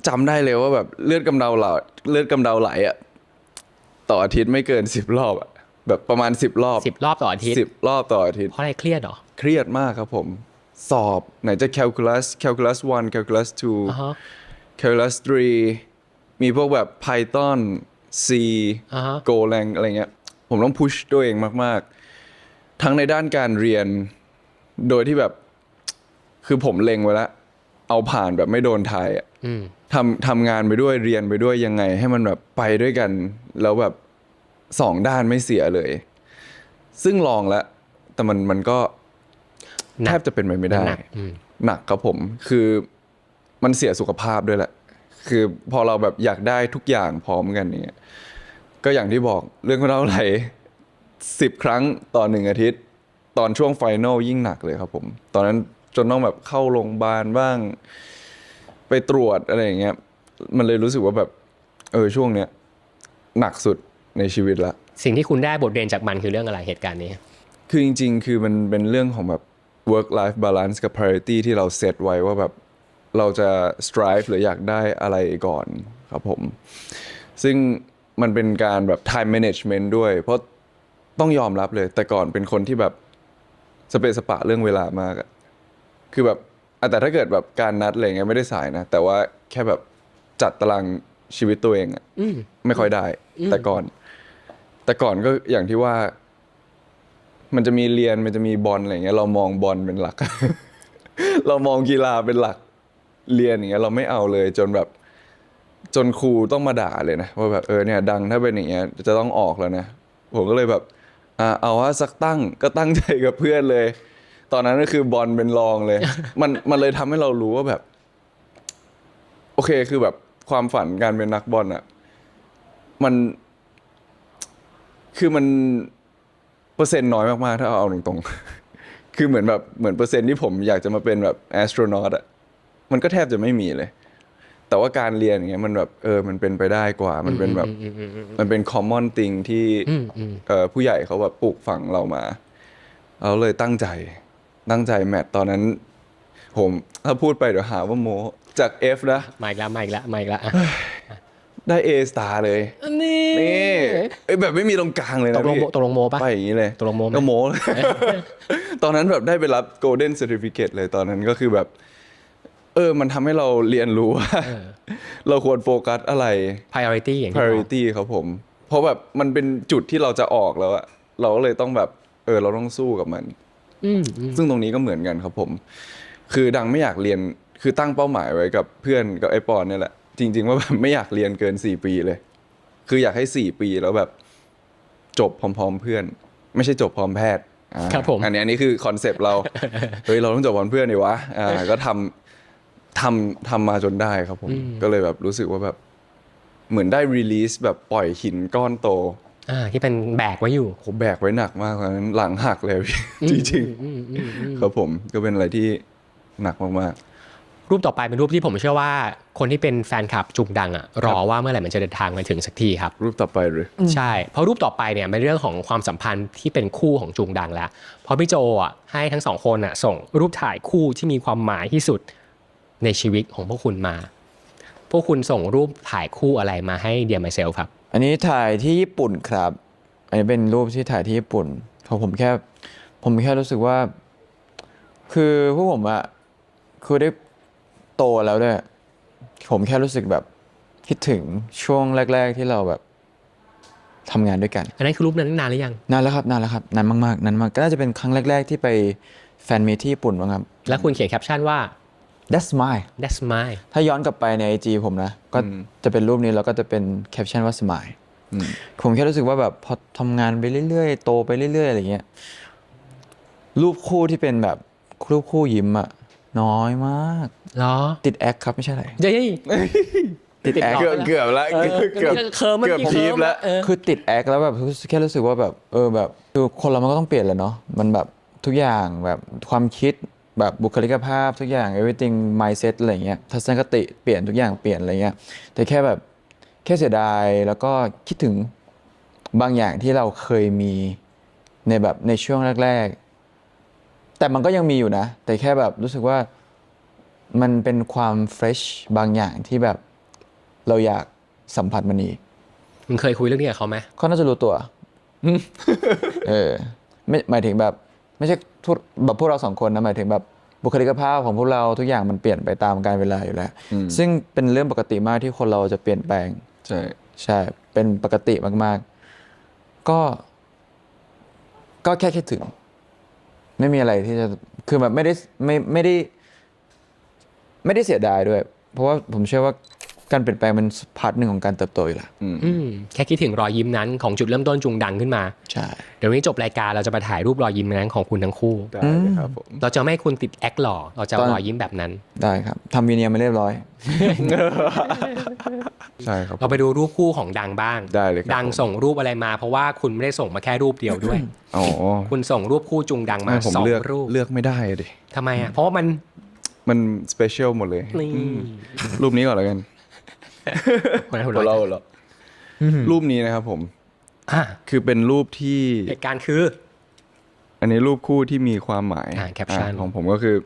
จำได้เลยว่าแบบเลือดกำเดาไหลต่ออาทิตย์ไม่เกิน10 รอบแบบประมาณ10 รอบต่ออาทิตย์10 รอบต่ออาทิตย์เพราะอะไรเครียดเหรอเครียดมากครับผมสอบไหนจะ calculus 1 calculus 2 calculus 3มีพวกแบบ Python C Golang อะไรเงี้ยผมต้องพุชตัวเองมากๆทั้งในด้านการเรียนโดยที่แบบคือผมเล็งไว้แล้วเอาผ่านแบบไม่โดนทายทำงานไปด้วยเรียนไปด้วยยังไงให้มันแบบไปด้วยกันแล้วแบบ2 ด้านไม่เสียเลยซึ่งลองแล้วแต่มันก็แทบจะเป็นไปไม่ได้หนักครับผมคือมันเสียสุขภาพด้วยแหละคือพอเราแบบอยากได้ทุกอย่างพร้อมกันเนี่ยก็อย่างที่บอกเรื่องของเราไหล10 ครั้งต่อ1 อาทิตย์ตอนช่วงไฟนอลยิ่งหนักเลยครับผมตอนนั้นจนต้องแบบเข้าโรงพยาบาลบ้างไปตรวจอะไรอย่างเงี้ยมันเลยรู้สึกว่าแบบช่วงเนี้ยหนักสุดในชีวิตละสิ่งที่คุณได้บทเรียนจากมันคือเรื่องอะไรเหตุการณ์นี้คือจริงๆคือมันเป็นเรื่องของแบบ work life balance กับ priority ที่เราเซตไว้ว่าแบบเราจะ strive หรืออยากได้อะไรก่อนครับผมซึ่งมันเป็นการแบบ time management ด้วยเพราะต้องยอมรับเลยแต่ก่อนเป็นคนที่แบบสเปซสปะเรื่องเวลามากคือแบบแต่ถ้าเกิดแบบการนัดอะไรเงี้ยไม่ได้สายนะแต่ว่าแค่แบบจัดตารางชีวิตตัวเองไม่ค่อยได้แต่ก่อนก็อย่างที่ว่ามันจะมีเรียนมันจะมีบอลอะไรเงี้ยเรามองบอลเป็นหลัก เรามองกีฬาเป็นหลัก เรียนอย่างเงี้ยเราไม่เอาเลยจนครูต้องมาด่าเลยนะว่าแบบเนี่ยดังถ้าเป็นอย่างเงี้ยจะต้องออกแล้วนะผมก็เลยแบบเอาว่าสักตั้งก็ตั้งใจกับเพื่อนเลย ตอนนั้นก็คือบอลเป็นรองเลย มันเลยทำให้เรารู้ว่าแบบ โอเคคือแบบความฝันการเป็นนักบอลอะมันคือมันเปอร์เซ็นต์น้อยมากๆถ้าเอาตรงๆ คือเหมือนเปอร์เซ็นต์ที่ผมอยากจะมาเป็นแบบแอสโทรนอตอะมันก็แทบจะไม่มีเลย แต่ว่าการเรียนอย่างเงี้ยมันแบบมันเป็นไปได้กว่า มันเป็นแบบมันเป็น common thing ที่ผู้ใหญ่เขาแบบปลูกฝังเรามาเราเลยตั้งใจแมทตอนนั้น ผมถ้าพูดไปเดี๋ยวหาว่าโมจาก F นะ มาอีกแล้วได้ A star เลยนี่แบบไม่มีตรงกลางเลยนะพี่ ตกลงโมปะ ไปอย่างนี้เลย ตกลงโมไหม ก็โมเลย ตอนนั้นแบบได้ไปรับ golden certificate เลยตอนนั้นก็คือแบบมันทำให้เราเรียนรู้ว่าเราควรโฟกัสอะไร priority อย่างที่บอก priority ครับผม เพราะแบบมันเป็นจุดที่เราจะออกแล้วอะเราก็เลยต้องแบบเราต้องสู้กับมัน ซึ่งตรงนี้ก็เหมือนกันครับผม คือดังไม่อยากเรียนคือตั้งเป้าหมายไว้กับเพื่อนกับไอ้ปอนเนี่ยแหละจริงๆว่าแบบไม่อยากเรียนเกิน4 ปีเลย คืออยากให้4 ปีแล้วแบบจบพร้อมๆเพื่อน ไม่ใช่จบพร้อมแพทย์ครับผมอันนี้คือคอนเซปต์เรา เฮ้ยเราต้องจบพร้อมเพื่อนดิวะก็ทำมาจนได้ครับผม ก็เลยแบบรู้สึกว่าแบบเหมือนได้รีลีสแบบปล่อยหินก้อนโตที่เป็นแบกไว้อยู่ผมแบกไว้หนักมากตอนนั้นหลังหักเลยจริงๆครับผมก็เป็นอะไรที่หนักมากๆรูปต่อไปเป็นรูปที่ผมเชื่อว่าคนที่เป็นแฟนคลับจุงดังรอว่าเมื่อไหร่มันจะเดินทางมาถึงสักทีครับรูปต่อไปเลยใช่เพราะรูปต่อไปเนี่ยเป็นเรื่องของความสัมพันธ์ที่เป็นคู่ของจุงดังแล้วเพราะพี่โจให้ทั้งสองคนส่งรูปถ่ายคู่ที่มีความหมายที่สุดในชีวิตของพวกคุณมาพวกคุณส่งรูปถ่ายคู่อะไรมาให้Dear Myselfครับอันนี้ถ่ายที่ญี่ปุ่นครับอันนี้เป็นรูปที่ถ่ายที่ญี่ปุ่นเพราะผมแค่รู้สึกว่าคือพวกผมคือได้โตแล้วด้วยผมแค่รู้สึกแบบคิดถึงช่วงแรกๆที่เราแบบทำงานด้วยกันอันนั้นคือรูปนั้นนานหรือยังนานแล้วครับนานมากๆนานมากก็น่าจะเป็นครั้งแรกๆที่ไปแฟนมีตที่ญี่ปุ่นมั้งครับแล้วคุณเขียนแคปชั่นว่า That's mine ถ้าย้อนกลับไปใน IG ผมนะก็จะเป็นรูปนี้แล้วก็จะเป็นแคปชั่นว่า smile ผมแค่รู้สึกว่าแบบพอทำงานไปเรื่อยๆโตไปเรื่อยๆอะไรเงี้ยรูปคู่ที่เป็นแบบรูปคู่ยิ้มน้อยมากเหรอติดแอคครับไม่ใช่อะไรติดแอคเกือบแล้วเกือบพีบแล้วคือติดแอคแล้วแบบแค่รู้สึกว่าแบบแบบคือคนเรามันก็ต้องเปลี่ยนแหละเนาะมันแบบทุกอย่างแบบความคิดแบบบุคลิกภาพทุกอย่าง everything mindset อะไรเงี้ยทัศนคติเปลี่ยนทุกอย่างเปลี่ยนอะไรเงี้ยแต่แค่แบบแค่เสียดายแล้วก็คิดถึงบางอย่างที่เราเคยมีในแบบในช่วงแรกๆแต่มันก็ยังมีอยู่นะแต่แค่แบบรู้สึกว่ามันเป็นความเฟรชบางอย่างที่แบบเราอยากสัมผัสมันอีกมึงเคยคุยเรื่องนี้กับเขาไหมเขาน่าจะรู้ตัวไม่หมายถึงแบบไม่ใช่แบบพวกเรา2 คนนะหมายถึงแบบบุคลิกภาพของพวกเราทุกอย่างมันเปลี่ยนไปตามกาลเวลาอยู่แล้วซึ่งเป็นเรื่องปกติมากที่คนเราจะเปลี่ยนแปลงใช่เป็นปกติมากๆก็แค่คิดถึงไม่มีอะไรที่จะคือแบบไม่ได้เสียดายด้วยเพราะว่าผมเชื่อว่าการเปลี่ยนแปลงมันพาร์ทหนึ่งของการเติบโตอยู่แล้วแค่คิดถึงรอยยิ้มนั้นของจุดเริ่มต้นจุงดังขึ้นมาใช่เดี๋ยววันนี้จบรายการเราจะมาถ่ายรูปรอยยิ้มนั้นของคุณทั้งคู่ได้ครับผมเราจะไม่ให้คุณติดแอคหล่อเราจะรอยยิ้มแบบนั้นได้ครับทำวีเนียร์มาเรียบร้อยใช่ครับเราไปดูรูปคู่ของดังบ้างได้เลยครับดังส่งรูปอะไรมาเพราะว่าคุณไม่ได้ส่งมาแค่รูปเดียวด้วยคุณส่งรูปคู่จุงดังมา2 รูปเลือกไม่ได้ดิทำไมเพราะว่ามันสเปเชียลหมดเลยรูปนี้ก่อนแล้วกันเรารูปนี้นะครับผมคือเป็นรูปที่เหตุการณ์คืออันนี้รูปคู่ที่มีความหมายแคปชั่นของผมก็คือ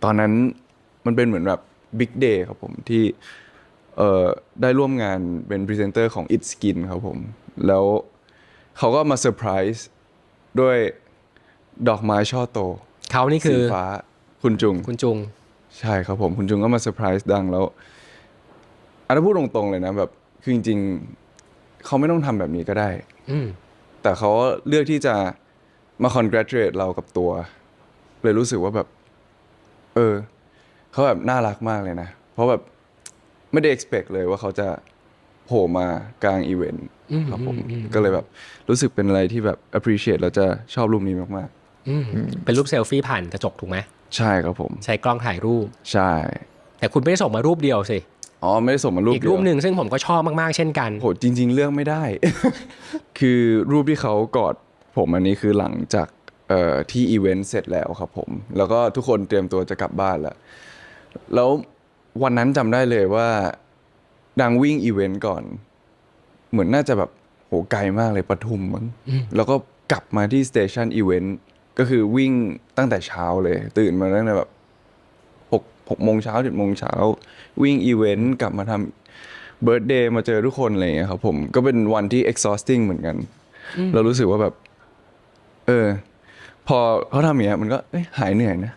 ตอนนั้นมันเป็นเหมือนแบบบิ๊กเดย์ครับผมที่ได้ร่วมงานเป็นพรีเซนเตอร์ของ It Skin ครับผมแล้วเขาก็มาเซอร์ไพรส์ด้วยดอกไม้ช่อโตเขานี่คือสีฟ้าคุณจุงใช่ครับผมคุณจุงก็มาเซอร์ไพรส์ดังแล้วอันนั้นพูดตรงๆเลยนะแบบคือจริงๆเขาไม่ต้องทำแบบนี้ก็ได้แต่เขาเลือกที่จะมา congratulate เรากับตัวเลยรู้สึกว่าแบบ เขาแบบน่ารักมากเลยนะเพราะแบบไม่ได้ expect เลยว่าเขาจะโผล่มากลางอีเวนต์ครับผมก็เลยแบบรู้สึกเป็นอะไรที่แบบ appreciate แล้วจะชอบรูปนี้มากเป็นรูปเซลฟี่ผ่านกระจกถูกไหมๆใช่ครับผมใช้กล้องถ่ายรูปใช่แต่คุณไม่ได้ส่งมารูปเดียวสิอ๋อไม่ได้ส่งมารูปอีกรูปหนึ่งซึ่งผมก็ชอบมากๆเช่นกันโหจริงๆเลือกไม่ได้ คือรูปที่เขากอดผมอันนี้คือหลังจากที่อีเวนต์เสร็จแล้วครับผมแล้วก็ทุกคนเตรียมตัวจะกลับบ้านแล้ววันนั้นจำได้เลยว่าดังวิ่งอีเวนต์ก่อนเหมือนน่าจะแบบโหไกลมากเลยปทุมมั้งแล้วก็กลับมาที่สเตชันอีเวนต์ก็คือวิ่งตั้งแต่เช้าเลยตื่นมาตั้งแต่แบบ6 โมงเช้า7 โมงเช้าวิ่งอีเวนต์กลับมาทำเบิร์ธเดย์มาเจอทุกคนอะไรอย่างเงี้ยครับผมก็เป็นวันที่ exhausting เหมือนกันเรารู้สึกว่าแบบพอเขาทำอย่างเงี้ยมันก็หายเหนื่อยนะ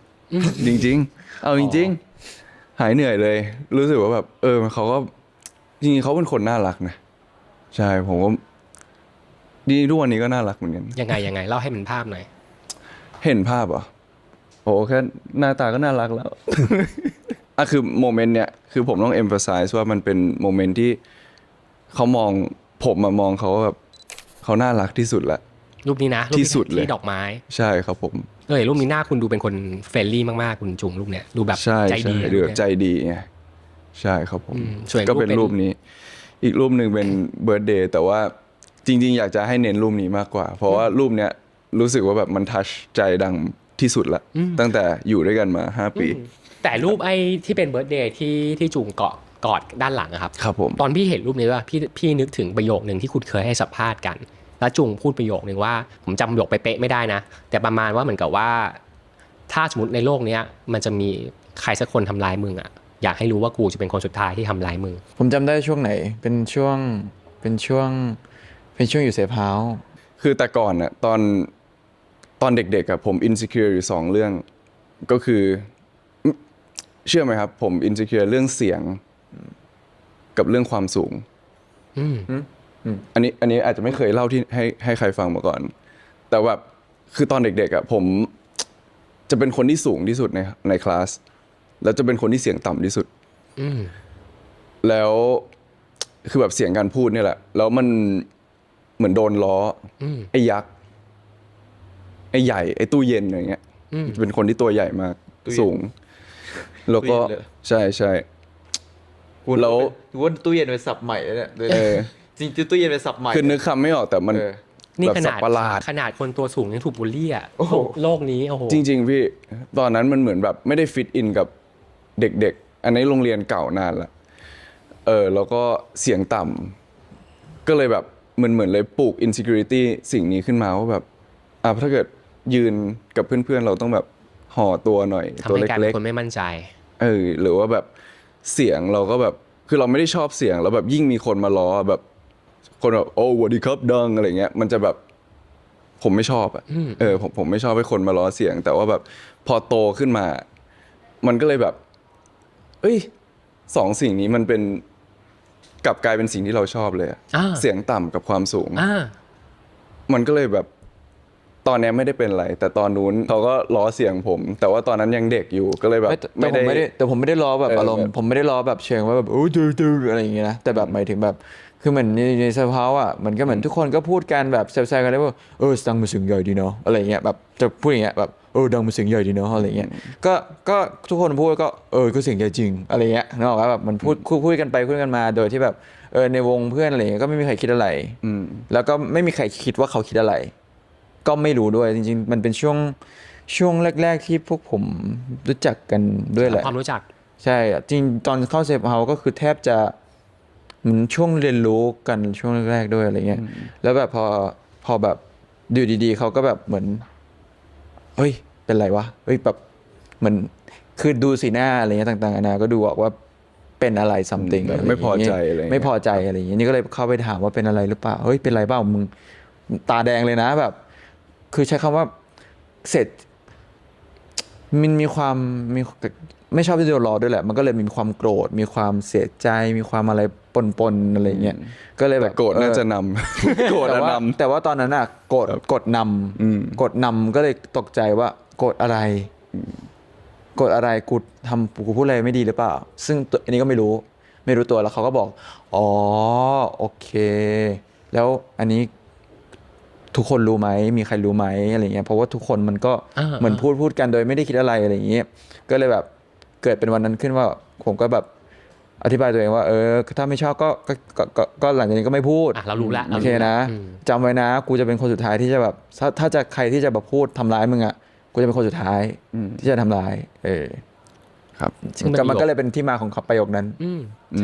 จริงๆเอาจริงๆหายเหนื่อยเลยรู้สึกว่าแบบเขาก็จริงๆเขาเป็นคนน่ารักนะใช่ผมก็ดีทุกวันนี้ก็น่ารักเหมือนกันยังไงเล่าให้มันภาพหน่อยเห็นภาพเหรอโอ้แค่หน้าตาก็น่ารักแล้วคือโมเมนต์เนี้ยคือผมต้อง emphasize ว่ามันเป็นโมเมนต์ที่เขามองผมมองเขาแบบเขาน่ารักที่สุดละรูปนี้นะที่สุดเลยที่ดอกไม้ใช่ครับผมรูปนี้หน้าคุณดูเป็นคนเฟรนลี่มากๆคุณจุงรูปเนี้ยดูแบบใจดีดูแบบใจดีไงใช่ครับผมก็เป็นรูปนี้อีกรูปหนึ่งเป็นเบิร์ธเดย์แต่ว่าจริงๆอยากจะให้เน้นรูปนี้มากกว่าเพราะว่ารูปเนี้ยรู้สึกว่าแบบมันทัชใจดังที่สุดละตั้งแต่อยู่ด้วยกันมา5 ปีแต่รูปไอ้ที่เป็นเบิร์ธเดย์ที่จุงเกาะกอดด้านหลังอะครับครับผมตอนพี่เห็นรูปนี้ว่าพี่นึกถึงประโยคนึงที่คุณเคยให้สัมภาษณ์กันแล้วจุงพูดประโยคนึงว่าผมจำประโยคเป๊ะๆไม่ได้นะแต่ประมาณว่าเหมือนกับว่าถ้าสมมติในโลกนี้มันจะมีใครสักคนทำร้ายมึงอะอยากให้รู้ว่ากูจะเป็นคนสุดท้ายที่ทำร้ายมึงผมจำได้ช่วงไหนเป็นช่วงอยู่เซฟเฮาส์คือแต่ก่อนอะตอนเด็กๆอะผม insecure อยู่2 เรื่องก็คือเชื่อไหมครับผม insecure เรื่องเสียงกับเรื่องความสูงอันนี้อาจจะไม่เคยเล่าที่ให้ใครฟังมาก่อนแต่แบบคือตอนเด็กๆอะผมจะเป็นคนที่สูงที่สุดในคลาสแล้วจะเป็นคนที่เสียงต่ำที่สุดแล้วคือแบบเสียงการพูดเนี่ยแหละแล้วมันเหมือนโดนล้อไอ้ยักษ์ไอ้ใหญ่ไอ้ตู้เย็นอะไรเงี้ยจะเป็นคนที่ตัวใหญ่มากสูงแล้วก็ใช่แล้วว่าตู้เย็นเป็นศัพท์ใหม่เลยเนี่ยจริงตู้เย็นเป็นศัพท์ใหม่คือนึกคำไม่ออกแต่มันนี่ขนาดคนตัวสูงยังถูกบูลลี่อ่ะโลกนี้โอ้โหจริงๆพี่ตอนนั้นมันเหมือนแบบไม่ได้ฟิตอินกับเด็กๆอันนี้โรงเรียนเก่านานละแล้วก็เสียงต่ำก็เลยแบบเหมือนเลยปลูก insecurity สิ่งนี้ขึ้นมาว่าแบบถ้าเกิดยืนกับเพื่อนๆเราต้องแบบห่อตัวหน่อยตัวเล็กๆคนไม่มั่นใจหรือว่าแบบเสียงเราก็แบบคือเราไม่ได้ชอบเสียงแล้วแบบยิ่งมีคนมาล้อแบบคนแบบโอ้สวัสดีครับดังอะไรเงี้ยมันจะแบบผมไม่ชอบผมไม่ชอบให้คนมาล้อเสียงแต่ว่าแบบพอโตขึ้นมามันก็เลยแบบ2 สิ่งนี้มันเป็นกลับกลายเป็นสิ่งที่เราชอบเลยเสียงต่ำกับความสูงมันก็เลยแบบตอนนี้ไม่ได้เป็นไรแต่ตอนนู้นเขาก็ล้อเสียงผมแต่ว่าตอนนั้นยังเด็กอยู่ก็เลยแบบแต่ผมไม่ได้ล้อแบบอารมณ์ผมไม่ได้ล้อแบบเชิงว่าแบบดื้ออะไรอย่างเงี้ยนะแต่แบบหมายถึงแบบคือเหมือนในสภาวะมันก็เหมือนทุกคนก็พูดกันแบบแซวๆกันได้ว่าดังมันเสียงใหญ่ดีเนาะอะไรเงี้ยแบบจะพูดอย่างเงี้ยแบบดังมันเสียงใหญ่ดีเนาะอะไรเงี้ยก็ทุกคนพูดก็ก็เสียงใหญ่จริงอะไรเงี้ยนึกออกป่ะแบบมันพูดกันไปพูดกันมาโดยที่แบบในวงเพื่อนอะไรเงี้ยก็ไม่มีใครคิดอะไรแล้วก็ไม่มีใครคิดว่าเขาคิดอะไรก็ไม่รู้ด้วยจริงๆมันเป็นช่วงแรกๆที่พวกผมรู้จักกันด้วยแหละความรู้จักใช่จริงตอนเข้าเซฟเฮาส์ก็คือแทบจะเหมือนช่วงเรียนรู้กันช่วงแรกๆด้วยอะไรเงี้ยแล้วแบบพอแบบดูดีๆเขาก็แบบเหมือนเฮ้ยเป็นไรวะเฮ้ยแบบเหมือนคือดูสีหน้าอะไรเงี้ยต่างๆนานาก็ดูออกว่าเป็นอะไร something ไม่พอใจอะไรไม่พอใจอะไรอย่างเงี้ยนี่ก็เลยเข้าไปถามว่าเป็นอะไรหรือเปล่าเฮ้ยเป็นไรเปล่ามึงตาแดงเลยนะแบบคือใช้คำว่าเสร็จมันมีความไม่ชอบที่โดนล้อด้วยแหละมันก็เลยมีความโกรธมีความเสียใจมีความอะไรปนอะไรเงี้ยก็เลยแบบโกรธน่าจะนำโกรธนำแต่ว่าตอนนั้นอ่ะกดนำก็เลยตกใจว่าโกรธอะไร กดอะไรกูพูดอะไรไม่ดีหรือเปล่า ซึ่งอันนี้ก็ไม่รู้ตัวแล้วเขาก็บอกอ๋อโอเค แล้วอันนี้ทุกคนรู้ไหมมีใครรู้ไหมอะไรเงี้ยเพราะว่าทุกคนมันก็เหมือนพูดกันโดยไม่ได้คิดอะไรอะไรอย่างเงี้ยก็เลยแบบเกิดเป็นวันนั้นขึ้นว่าผมก็แบบอธิบายตัวเองว่าถ้าไม่ชอบก็หลังจากนี้ก็ไม่พูด เรารู้ละ โอเคนะจำไว้นะกูจะเป็นคนสุดท้ายที่จะแบบถ้าจะใครที่จะแบบพูดทำร้ายมึงอ่ะกูจะเป็นคนสุดท้ายที่จะทำร้ายครับ มันก็เลยเป็นที่มาของคำประโยคนั้น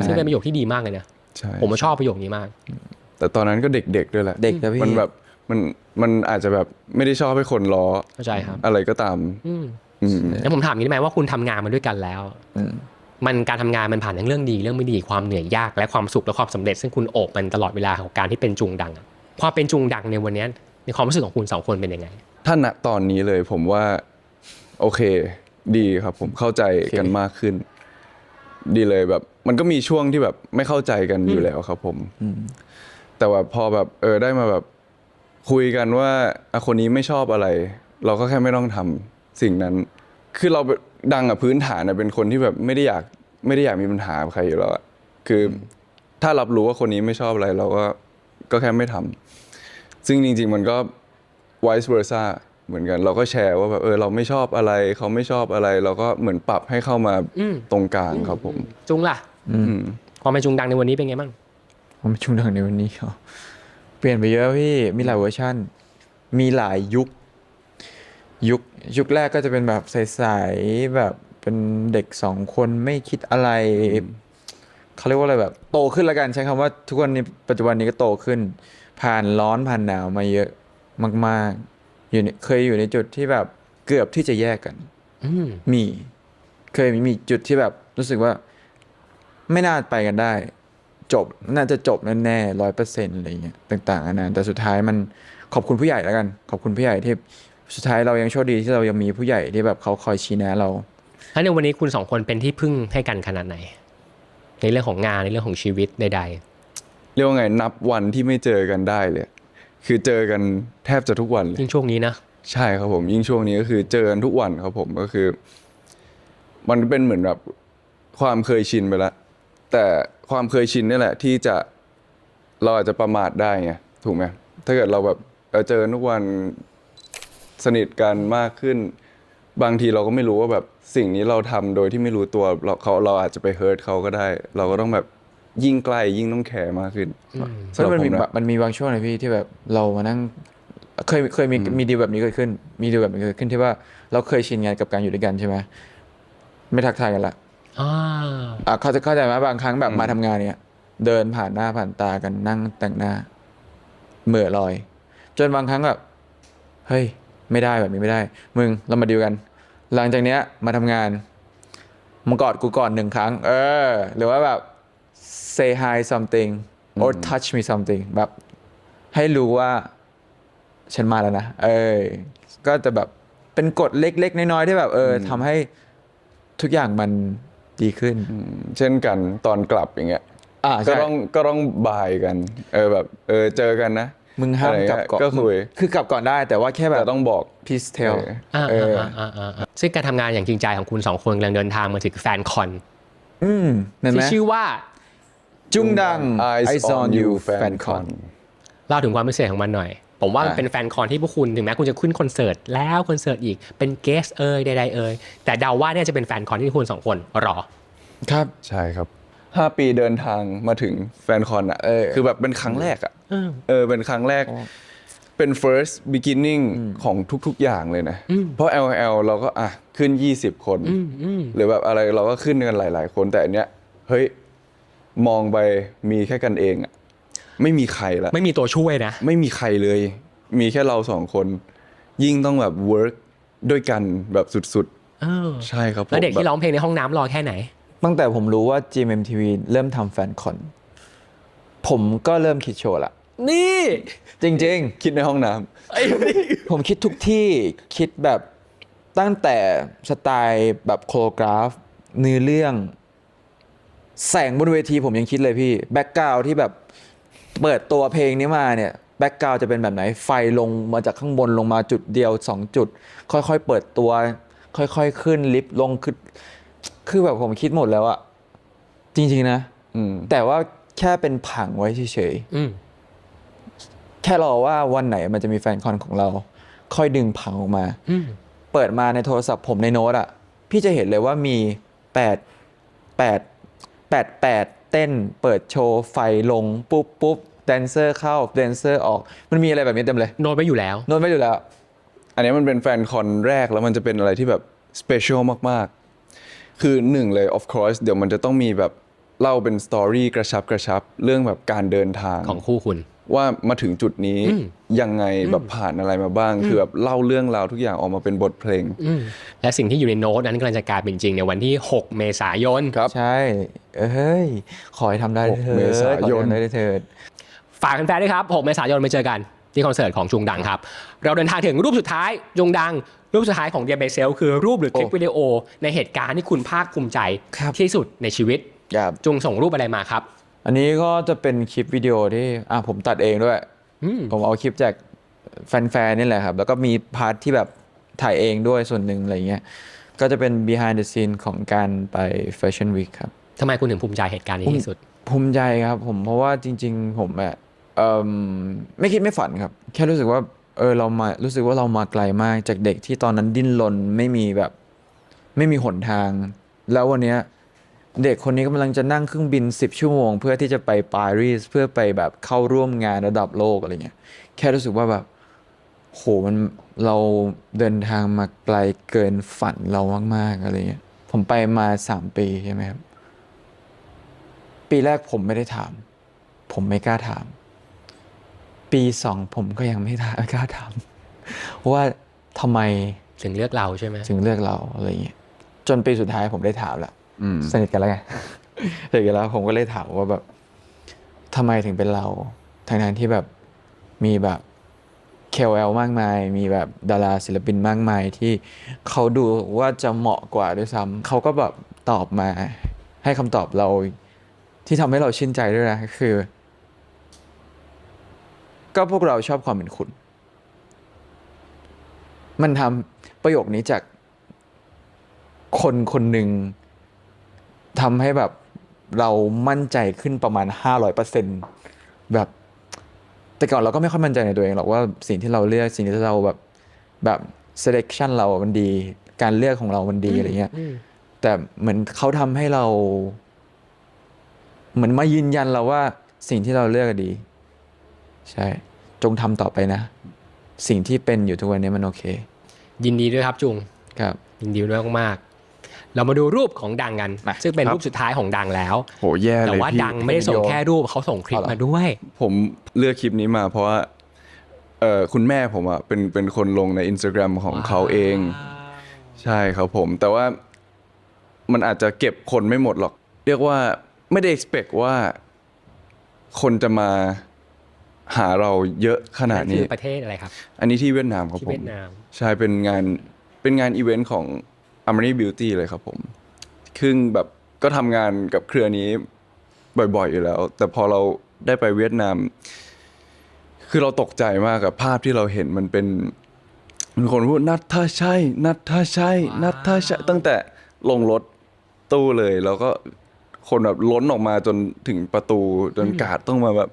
ซึ่งเป็นประโยคที่ดีมากเลยนะ ใช่ ผมชอบประโยคนี้มาก แต่ตอนนั้นก็เด็กๆด้วยแหละ เด็กนะพี่ มันแบบมันอาจจะแบบไม่ได้ชอบให้คนล้อ เข้าใจครับ อะไรก็ตาม แล้วผมถามอย่างนี้ได้ไหมว่าคุณทำงานมาด้วยกันแล้วมันการทำงานมันผ่านทั้งเรื่องดีเรื่องไม่ดีความเหนื่อยยากและความสุขและความสำเร็จซึ่งคุณโอบมันตลอดเวลาของการที่เป็นจุงดังความเป็นจุงดังในวันนี้ในความรู้สึกของคุณสองคนเป็นยังไง ถ้าณตอนนี้เลยผมว่าโอเคดีครับผมเข้าใจกันมากขึ้น ดีเลยแบบมันก็มีช่วงที่แบบไม่เข้าใจกันอยู่แล้วครับผมแต่ว่าพอแบบได้มาแบบคุยกันว่าคนนี้ไม่ชอบอะไร เราก็แค่ไม่ต้องทำสิ่งนั้น คือเราดังพื้นฐานเป็นคนที่แบบไม่ได้อยากมีปัญหากับใครอยู่แล้วคือถ้ารับรู้ว่าคนนี้ไม่ชอบอะไรเราก็แค่ไม่ทำซึ่งจริงๆมันก็ vice versa เหมือนกันเราก็แชร์ว่าแบบเราไม่ชอบอะไรเขาไม่ชอบอะไร เราก็เหมือนปรับให้เข้ามาตรงกลางครับผมจุงล่ะความเป็นจุงดังในวันนี้เป็นไงบ้างความเป็นจุงดังในวันนี้เปลี่ยนไปเยอะพี่มีหลายเวอร์ชันมีหลายยุคแรกก็จะเป็นแบบใสๆแบบเป็นเด็ก2 คนไม่คิดอะไรเขาเรียกว่าอะไรแบบโตขึ้นแล้วกันใช้คำว่าทุกวันนี้ปัจจุบันนี้ก็โตขึ้นผ่านร้อนผ่านหนาวมาเยอะมากๆเคยอยู่ในจุดที่แบบเกือบที่จะแยกกันเคยมีจุดที่แบบรู้สึกว่าไม่น่าไปกันได้น่าจะจบแน่ๆ100%อะไรเงี้ยต่างๆนะแต่สุดท้ายมันขอบคุณผู้ใหญ่แล้วกันขอบคุณผู้ใหญ่ที่สุดท้ายเรายังโชคดีที่เรายังมีผู้ใหญ่ที่แบบเขาคอยชี้แนะเราแล้วในวันนี้คุณ2 คนเป็นที่พึ่งให้กันขนาดไหนในเรื่องของงานในเรื่องของชีวิตใดๆเรียกว่าไงนับวันที่ไม่เจอกันได้เลยคือเจอกันแทบจะทุกวันเลยยิ่งช่วงนี้นะใช่ครับผมยิ่งช่วงนี้ก็คือเจอกันทุกวันครับผมก็คือมันเป็นเหมือนแบบความเคยชินไปแล้วแต่ความเคยชินนี่แหละที่เราอาจจะประมาทได้ไงถูกไหมถ้าเกิดเราแบบเจอทุกวันสนิทกันมากขึ้นบางทีเราก็ไม่รู้ว่าแบบสิ่งนี้เราทำโดยที่ไม่รู้ตัวเราอาจจะไปเฮิร์ตเขาก็ได้เราก็ต้องแบบยิ่งใกล้ยิ่งต้องแคร์มากขึ้นเพราะมันมีบางช่วงเลยพี่ที่แบบเรามานั่งเคยมีดีลแบบนี้เกิดขึ้นมีดีลแบบนี้เกิดขึ้นที่ว่าเราเคยชินงานกับการอยู่ด้วยกันใช่ไหมไม่ทักทายกันละเขาจะเข้าใจไหมบางครั้งแบบมาทำงานเนี่ยเดินผ่านหน้าผ่านตากันนั่งแต่งหน้าเหม่อลอยจนบางครั้งแบบเฮ้ยไม่ได้แบบนี้ไม่ได้มึงเรามาดีลกันหลังจากเนี้ยมาทำงานมึงกอดกูก่อน1 ครั้งหรือว่าแบบ say hi something or touch me something แบบให้รู้ว่าฉันมาแล้วนะก็จะแบบเป็นกฎเล็กๆน้อยๆที่แบบทำให้ทุกอย่างมันดีขึ้นเช่นกันตอนกลับอย่างเงี้ยก็ต้องบายกันแบบเจอกันนะมึงห้ามกลับก่อนก็คือกลับก่อนได้แต่ว่าแค่แบบต้องบอก please tell ซึ่งการทำงานอย่างจริงใจของคุณ2 คนกำลังเดินทางมาถึงแฟนคอนที่ชื่อว่าจุงดัง Eyes on You แฟนคอนเล่าถึงความพิเศษของมันหน่อยผมว่ามันเป็นแฟนคอนที่พวกคุณถึงแม้คุณจะขึ้นคอนเสิร์ตแล้วคอนเสิร์ตอีกเป็นเกสใดๆแต่เดาว่าเนี่ยจะเป็นแฟนคอนที่คุณ2 คนรอครับใช่ครับ5 ปีเดินทางมาถึงแฟนคอนคือแบบเป็นครั้งแรกเป็นครั้งแรกเป็น first beginning ของทุกๆอย่างเลยนะเพราะ LL เราก็ขึ้น20 คนหรือแบบอะไรเราก็ขึ้นกันหลายๆคนแต่อันเนี้ยเฮ้ยมองไปมีแค่กันเองไม่มีใครละไม่มีตัวช่วยนะไม่มีใครเลยมีแค่เรา2 คนยิ่งต้องแบบ work ด้วยกันแบบสุดๆใช่ครับแล้วเด็กที่ร้องเพลงในห้องน้ำรอแค่ไหนตั้งแต่ผมรู้ว่า GMMTV เริ่มทำแฟนคอนผมก็เริ่มคิดโชว์ละนี่จริงๆคิดในห้องน้ำผมคิดทุกที่คิดแบบตั้งแต่สไตล์แบบโคโรกราฟเนื้อเรื่องแสงบนเวทีผมยังคิดเลยพี่แบ็คกราวด์ที่แบบเปิดตัวเพลงนี้มาเนี่ยแบ็คกราวด์จะเป็นแบบไหนไฟลงมาจากข้างบนลงมาจุดเดียว2 จุดค่อยๆเปิดตัว ค่อยๆขึ้นลิฟต์ลงคือแบบผมคิดหมดแล้วอะจริงๆนะแต่ว่าแค่เป็นผังไว้เฉยๆแค่รอว่าวันไหนมันจะมีแฟนคอนของเรา ค่อยดึงผังออกมาเปิดมาในโทรศัพท์ผมในโน้ตอะพี่จะเห็นเลยว่ามี8เต้นเปิดโชว์ไฟลงปุ๊บแดนเซอร์เข้าแดนเซอร์ออกมันมีอะไรแบบนี้เต็มเลยโน้ตไว้อยู่แล้วโน้ตไว้อยู่แล้วอันนี้มันเป็นแฟนคอนแรกแล้วมันจะเป็นอะไรที่แบบสเปเชียลมากๆคือหนึ่งเลย of course เดี๋ยวมันจะต้องมีแบบเล่าเป็นสตอรี่กระชับเรื่องแบบการเดินทางของคู่คุณว่ามาถึงจุดนี้ยังไงแบบผ่านอะไรมาบ้างคือแบบเล่าเรื่องราวทุกอย่างออกมาเป็นบทเพลงและสิ่งที่อยู่ในโน้ตนั้นกำลังจะกลายเป็นจริงในวันที่6เมษายนครับใช่ขอให้ทำได้เถิด6เมษายนได้เถิดฝากแฟนๆด้วยครับ6เมษายนไปเจอกันที่คอนเสิร์ตของจุงดังครับเราเดินทางถึงรูปสุดท้ายจุงดังรูปสุดท้ายของเดียเบเซลคือรูปหรือคลิปวิดีโอในเหตุการณ์ที่คุณภาคภูมิใจที่สุดในชีวิตจุงส่งรูปอะไรมาครับอันนี้ก็จะเป็นคลิปวิดีโอที่ผมตัดเองด้วยผมเอาคลิปจากแฟนๆนี่แหละครับแล้วก็มีพาร์ทที่แบบถ่ายเองด้วยส่วนหนึ่งอะไรเงี้ยก็จะเป็น behind the scene ของการไป Fashion Week ครับทำไมคุณถึงภูมิใจเหตุการณ์นี้ที่สุดภูมิใจครับผมเพราะว่าจริงๆผมไม่คิดไม่ฝันครับแค่รู้สึกว่าเรามารู้สึกว่าเรามาไกลมากจากเด็กที่ตอนนั้นดิ้นรนไม่มีหนทางแล้ววันนี้เด็กคนนี้กำลังจะนั่งเครื่องบิน10 ชั่วโมงเพื่อที่จะไปปารีสเพื่อไปแบบเข้าร่วมงานระดับโลกอะไรเงี้ยแค่รู้สึกว่าแบบโหเราเดินทางมาไกลเกินฝันเรามากๆอะไรเงี้ยผมไปมา3 ปีใช่ไหมครับปีแรกผมไม่ได้ถามผมไม่กล้าถามปี2ผมก็ยังไม่กล้าถามว่าทำไมถึงเลือกเราใช่ไหมถึงเลือกเราอะไรเงี้ยจนปีสุดท้ายผมได้ถามแล้วสนิทกันแล้วไงสนิทกันแล้วผมก็เลยถามว่าแบบทำไมถึงเป็นเราทั้งที่แบบมีแบบ KOL มากมายมีแบบดาราศิลปินมากมายที่เขาดูว่าจะเหมาะกว่าด้วยซ้ำเขาก็แบบตอบมาให้คำตอบเราที่ทำให้เราชื่นใจด้วยนะคือก็พวกเราชอบความเป็นคุณมันทำประโยคนี้จากคนหนึ่งทำให้แบบเรามั่นใจขึ้นประมาณ 500% แบบแต่ก่อนเราก็ไม่ค่อยมั่นใจในตัวเองหรอกว่าสิ่งที่เราเลือกสิ่งที่เราแบบ selection เรามันดีการเลือกของเรามันดีอะไรเงี้ยแต่เหมือนเขาทำให้เราเหมือนมายืนยันเราว่าสิ่งที่เราเลือกดีใช่จงทำต่อไปนะสิ่งที่เป็นอยู่ทุกวันนี้มันโอเคยินดีด้วยครับจุงครับยินดีด้วยมากๆเรามาดูรูปของดังกันซึ่งเป็นรูปสุดท้ายของดังแล้วโหแย่เลยแต่ว่าดังไม่ได้ส่งแค่รูปเขาส่งคลิปมาด้วยผมเลือกคลิปนี้มาเพราะว่าคุณแม่ผมอ่ะเป็นคนลงใน Instagram ของเขาเองใช่ครับผมแต่ว่ามันอาจจะเก็บคนไม่หมดหรอกเรียกว่าไม่ได้ expect ว่าคนจะมาหาเราเยอะขนาดนี้ประเทศอะไรครับอันนี้ที่เวียดนามครับผมใช่เป็นงานอีเวนต์ของ Amani Beauty เลยครับผมซึ่งแบบก็ทำงานกับเครือนี้บ่อยๆอยู่แล้วแต่พอเราได้ไปเวียดนามคือเราตกใจมากกับภาพที่เราเห็นมันเป็นคนพูดนัทถ้าใช่ตั้งแต่ลงรถตู้เลยแล้วก็คนแบบล้นออกมาจนถึงประตูจนการ์ดต้องมาแบบ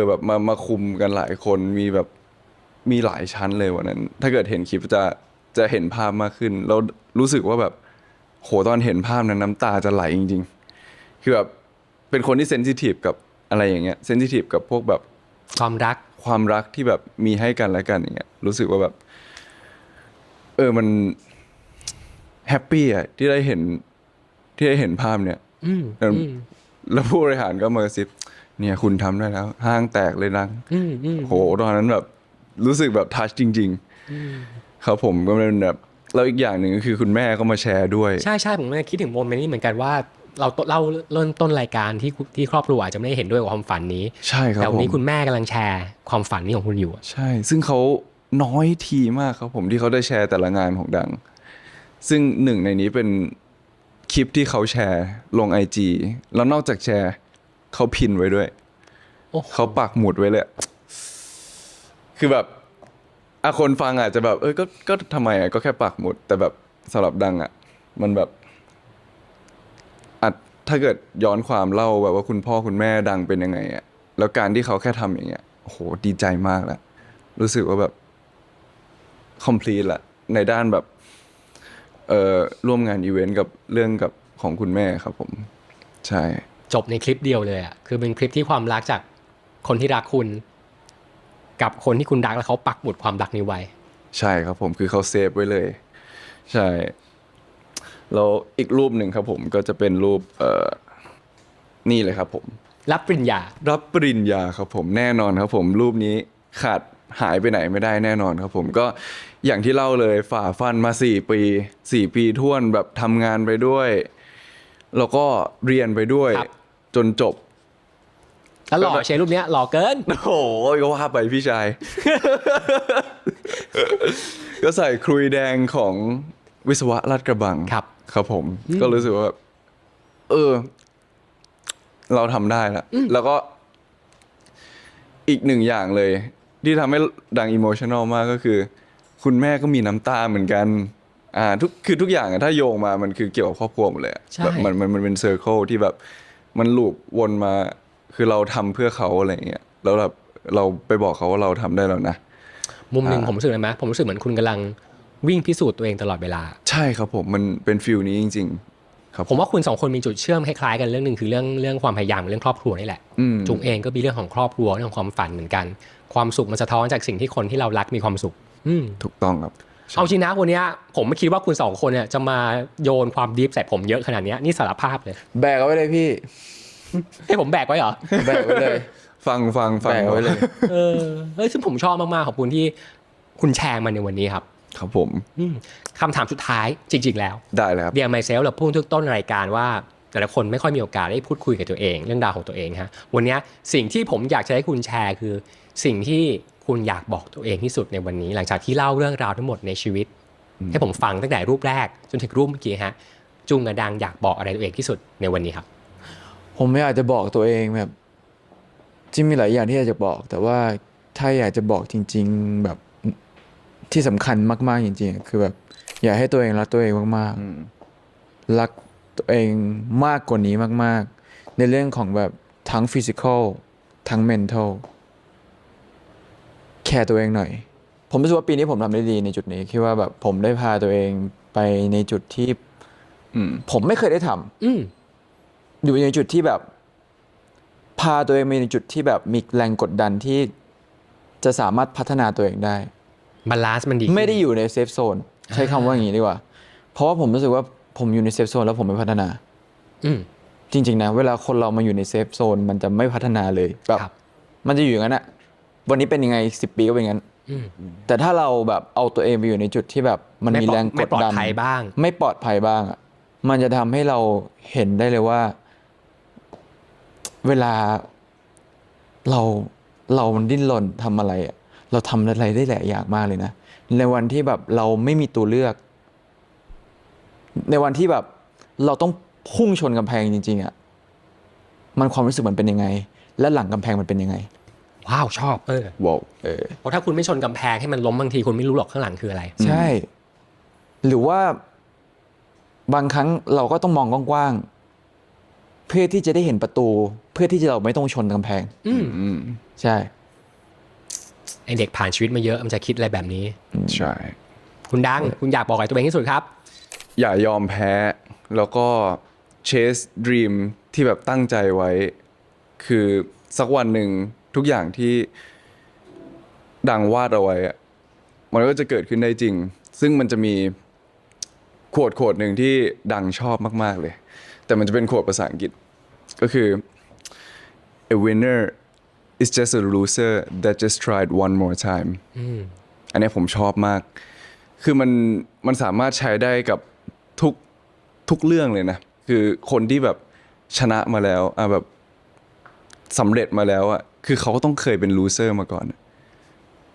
แบบมาคุมกันหลายคนมีหลายชั้นเลยวันนั้นถ้าเกิดเห็นคลิปจะเห็นภาพมากขึ้นแล้วรู้สึกว่าแบบโหตอนเห็นภาพนั้นน้ำตาจะไหลจริงๆคือแบบเป็นคนที่เซนซิทีฟกับอะไรอย่างเงี้ยเซนซิทีฟกับพวกแบบความรักที่แบบมีให้กันและกันอย่างเงี้ยรู้สึกว่าแบบมันแฮปปี้อ่ะที่ได้เห็นภาพเนี่ยแล้วผู้บริหารก็มากระซิบเนี่ยคุณทำได้แล้วห้างแตกเลยดังโหตอนนั้นแบบรู้สึกแบบทัชจริงๆครับผมก็เป็นแบบแล้วอีกอย่างหนึ่งก็คือคุณแม่ก็มาแชร์ด้วยใช่ผมก็คิดถึงโมเมนต์นี้เหมือนกันว่าเราเล่าเริ่มต้นรายการที่ครอบครัวอาจจะไม่ได้เห็นด้วยกับความฝันนี้ใช่ครับแต่วันนี้คุณแม่กำลังแชร์ความฝันนี้ของคุณอยู่ใช่ซึ่งเขาน้อยทีมากครับผมที่เขาได้แชร์แต่ละงานของดังซึ่งหนึ่งในนี้เป็นคลิปที่เขาแชร์ลง IG แล้วนอกจากแชร์เขาพินไว้ด้วยเขาปักหมุดไว้เลยคือแบบ คนฟังอาจจะแบบก็ทำไมก็แค่ปักหมุดแต่แบบสำหรับดังมันแบบถ้าเกิดย้อนความเล่าแบบว่าคุณพ่อคุณแม่ดังเป็นยังไงแล้วการที่เขาแค่ทำอย่างเงี้ยโอ้โหดีใจมากแล้วรู้สึกว่าแบบ complete ละในด้านแบบร่วมงานอีเวนต์กับเรื่องกับของคุณแม่ครับผมใช่จบในคลิปเดียวเลยคือเป็นคลิปที่ความรักจากคนที่รักคุณกับคนที่คุณรักแล้วเขาปักหมุดความรักนี้ไว้ใช่ครับผมคือเขาเซฟไว้เลยใช่แล้วอีกรูปหนึ่งครับผมก็จะเป็นรูปนี่เลยครับผมรับปริญญาครับผมแน่นอนครับผมรูปนี้ขาดหายไปไหนไม่ได้แน่นอนครับผมก็อย่างที่เล่าเลยฝ่าฟันมา4 ปีท่วนแบบทำงานไปด้วยแล้วก็เรียนไปด้วยจนจบแล้วหล่อเชรูปนี้หล่อเกินโอ้โหก็ว่าไปพี่ชาย ก็ใส่ครุยแดงของวิศวะลาดกระบังครับผมก็รู้สึกว่าเราทำได้แล้วก็อีกหนึ่งอย่างเลยที่ทำให้ดังอิโมชันอลมากก็คือคุณแม่ก็มีน้ำตาเหมือนกันทุกอย่างถ้าโยงมามันคือเกี่ยวกับครอบครัวหมดเลยแบบมันเป็นเซอร์เคิลที่แบบมันลูปวนมาคือเราทำเพื่อเขาอะไรเงี้ยแล้วแบบเราไปบอกเขาว่าเราทำได้แล้วนะมุมหนึ่งผมรู้สึกอะไรไหมผมรู้สึกเหมือนคุณกำลังวิ่งพิสูจน์ตัวเองตลอดเวลาใช่ครับผมมันเป็นฟิลนี้จริงๆครับผมว่าคุณ2คนมีจุดเชื่อมคล้ายๆกันเรื่องนึงคือเรื่องความพยายามเรื่องครอบครัวนี่แหละจุงเองก็มีเรื่องของครอบครัวเรื่องของความฝันเหมือนกันความสุขมันสะท้อนจากสิ่งที่คนที่เรารักมีความสุขถูกต้องครับเอาจริงนะวันนี้ผมไม่คิดว่าคุณ2คนเนี่ยจะมาโยนความดีฟใส่ผมเยอะขนาดนี้นี่สารภาพเลยแบกเอาไว้เลยพี่ให้ผมแบกไว้เหรอแบกไว้เลยฟังแบกไว้เลยซึ่งผมชอบมากๆขอบคุณที่คุณแชร์มาในวันนี้ครับครับผมคำถามสุดท้ายจริงๆแล้วได้เลยครับ Dear Myself เราพูดทุกต้นรายการว่าแต่ละคนไม่ค่อยมีโอกาสได้พูดคุยกับตัวเองเรื่องราวของตัวเองฮะวันนี้สิ่งที่ผมอยากจะให้คุณแชร์คือสิ่งที่คุณอยากบอกตัวเองที่สุดในวันนี้หลังจากที่เล่าเรื่องราวทั้งหมดในชีวิตให้ผมฟังตั้งแต่รูปแรกจนถึงรูปเมื่อกี้ฮะจุงกับดังอยากบอกอะไรตัวเองที่สุดในวันนี้ครับผมไม่อยากจะบอกตัวเองแบบจริงมีหลายอย่างที่อยากจะบอกแต่ว่าถ้าอยากจะบอกจริงๆแบบที่สำคัญมากๆจริงๆคือแบบอยากให้ตัวเองรักตัวเองมากๆรักตัวเองมากกว่านี้มากๆในเรื่องของแบบทั้งฟิสิกอลทั้งเมนทัลแคร์ตัวเองหน่อยผมรู้สึกว่าปีนี้ผมทำได้ดีในจุดนี้คิดว่าแบบผมได้พาตัวเองไปในจุดที่ผมไม่เคยได้ทำอยู่ในจุดที่แบบพาตัวเองไปในจุดที่แบบมีแรงกดดันที่จะสามารถพัฒนาตัวเองได้บาลานซ์มันดีไม่ได้อยู่ในเซฟโซนใช้คำว่าอย่างนี้ดีกว่าเพราะว่าผมรู้สึกว่าผมอยู่ในเซฟโซนแล้วผมไม่พัฒนาจริงๆนะเวลาคนเรามาอยู่ในเซฟโซนมันจะไม่พัฒนาเลยแบบมันจะอยู่อย่างนั้นอะวันนี้เป็นยังไง10 ปีก็เป็นอย่างนั้นแต่ถ้าเราแบบเอาตัวเองไปอยู่ในจุดที่แบบมันมีแรงกดดันไม่ปลอดภัยบ้างอะมันจะทำให้เราเห็นได้เลยว่าเวลาเรามันดิ้นรนทำอะไรอะเราทำอะไรได้หลายอย่างมากเลยนะในวันที่แบบเราไม่มีตัวเลือกในวันที่แบบเราต้องพุ่งชนกำแพงจริงๆอะมันความรู้สึกมันเป็นยังไงและหลังกำแพงมันเป็นยังไงว้าวชอบว้าวเพราะถ้าคุณไม่ชนกำแพงให้มันล้มบางทีคุณไม่รู้หรอกข้างหลังคืออะไรใช่หรือว่าบางครั้งเราก็ต้องมองกว้างๆเพื่อที่จะได้เห็นประตูเพื่อที่จะเราไม่ต้องชนกำแพงใช่ไอเด็กผ่านชีวิตมาเยอะมันจะคิดอะไรแบบนี้ใช่ คุณดังคุณอยากบอกอะไรตัวเองที่สุดครับอย่ายอมแพ้แล้วก็ chase dream ที่แบบตั้งใจไว้คือสักวันหนึ่งทุกอย่างที่ดังวาดเอาไว้มันก็จะเกิดขึ้นได้จริงซึ่งมันจะมีโค้ดหนึ่งที่ดังชอบมากๆเลยแต่มันจะเป็นโค้ดภาษาอังกฤษก็คือ a winner is just a loser that just tried one more time อันนี้ผมชอบมากคือมันสามารถใช้ได้กับทุกเรื่องเลยนะคือคนที่แบบชนะมาแล้วแบบสำเร็จมาแล้วคือเขาก็ต้องเคยเป็น loser มาก่อน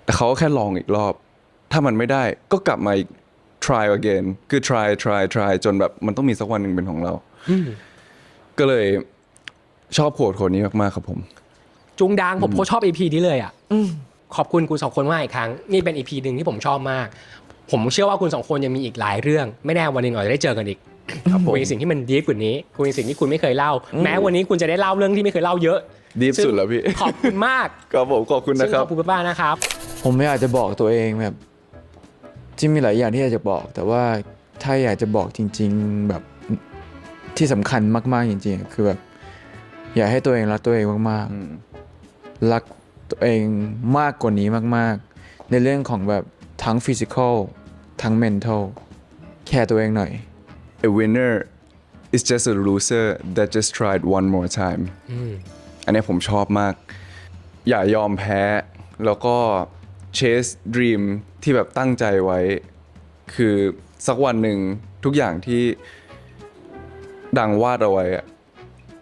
แต่เขาก็แค่ลองอีกรอบถ้ามันไม่ได้ก็กลับมาอีก try again คือ try จนแบบมันต้องมีสักวันหนึ่งเป็นของเราก็เลยชอบโค้ดนี้มากๆครับผมจุงดังผมโคตรชอบ EP นี้เลย ขอบคุณคุณสองคนมากอีกครั้งนี่เป็น EP หนึ่งที่ผมชอบมาก ผมเชื่อว่าคุณสองคนยังมีอีกหลายเรื่องไม่แน่วันหนึ่งเราจะได้เจอกันอีกคุยสิ่งที่มันดีฟกว่านี้คุยสิ่งที่คุณไม่เคยเล่า แม้วันนี้คุณจะได้เล่าเรื่องที่ไม่เคยเล่าเยอะ ดีฟสุดแล้วพี่ ขอบคุณมาก ครับผมขอบคุณ ซึ่ นะ ง ครั ข บ อบคุณป้าๆนะครับ ผมไม่อยากจะบอกตัวเองแบบจริงมีหลายอย่างที่อยากจะบอก แต่ว่าถ้าอยากจะบอกจริง ๆแบบที่สำคัญมากๆจริงๆคือแบบอยากให้ตัวเองรักตัวเองมากๆรักตัวเองมากกว่านี้มากๆในเรื่องของแบบทั้งฟิสิกอลทั้งเมนทัลแคร์ตัวเองหน่อย A winner is just a loser that just tried one more time อันนี้ผมชอบมาก อย่ายอมแพ้ แล้วก็ chase dream ที่แบบตั้งใจไว้ คือสักวันหนึ่งทุกอย่างที่ดังวาดเอาไว้อะ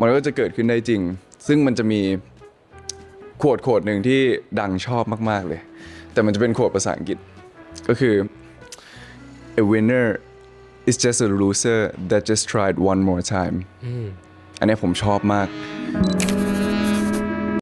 มันก็จะเกิดขึ้นได้จริง ซึ่งมันจะมีโค้ดหนึ่งที่ดังชอบมากๆเลย แต่มันจะเป็นโค้ดภาษาอังกฤษ ก็คือ A winner is just a loser that just tried one more time อันนี้ผมชอบมาก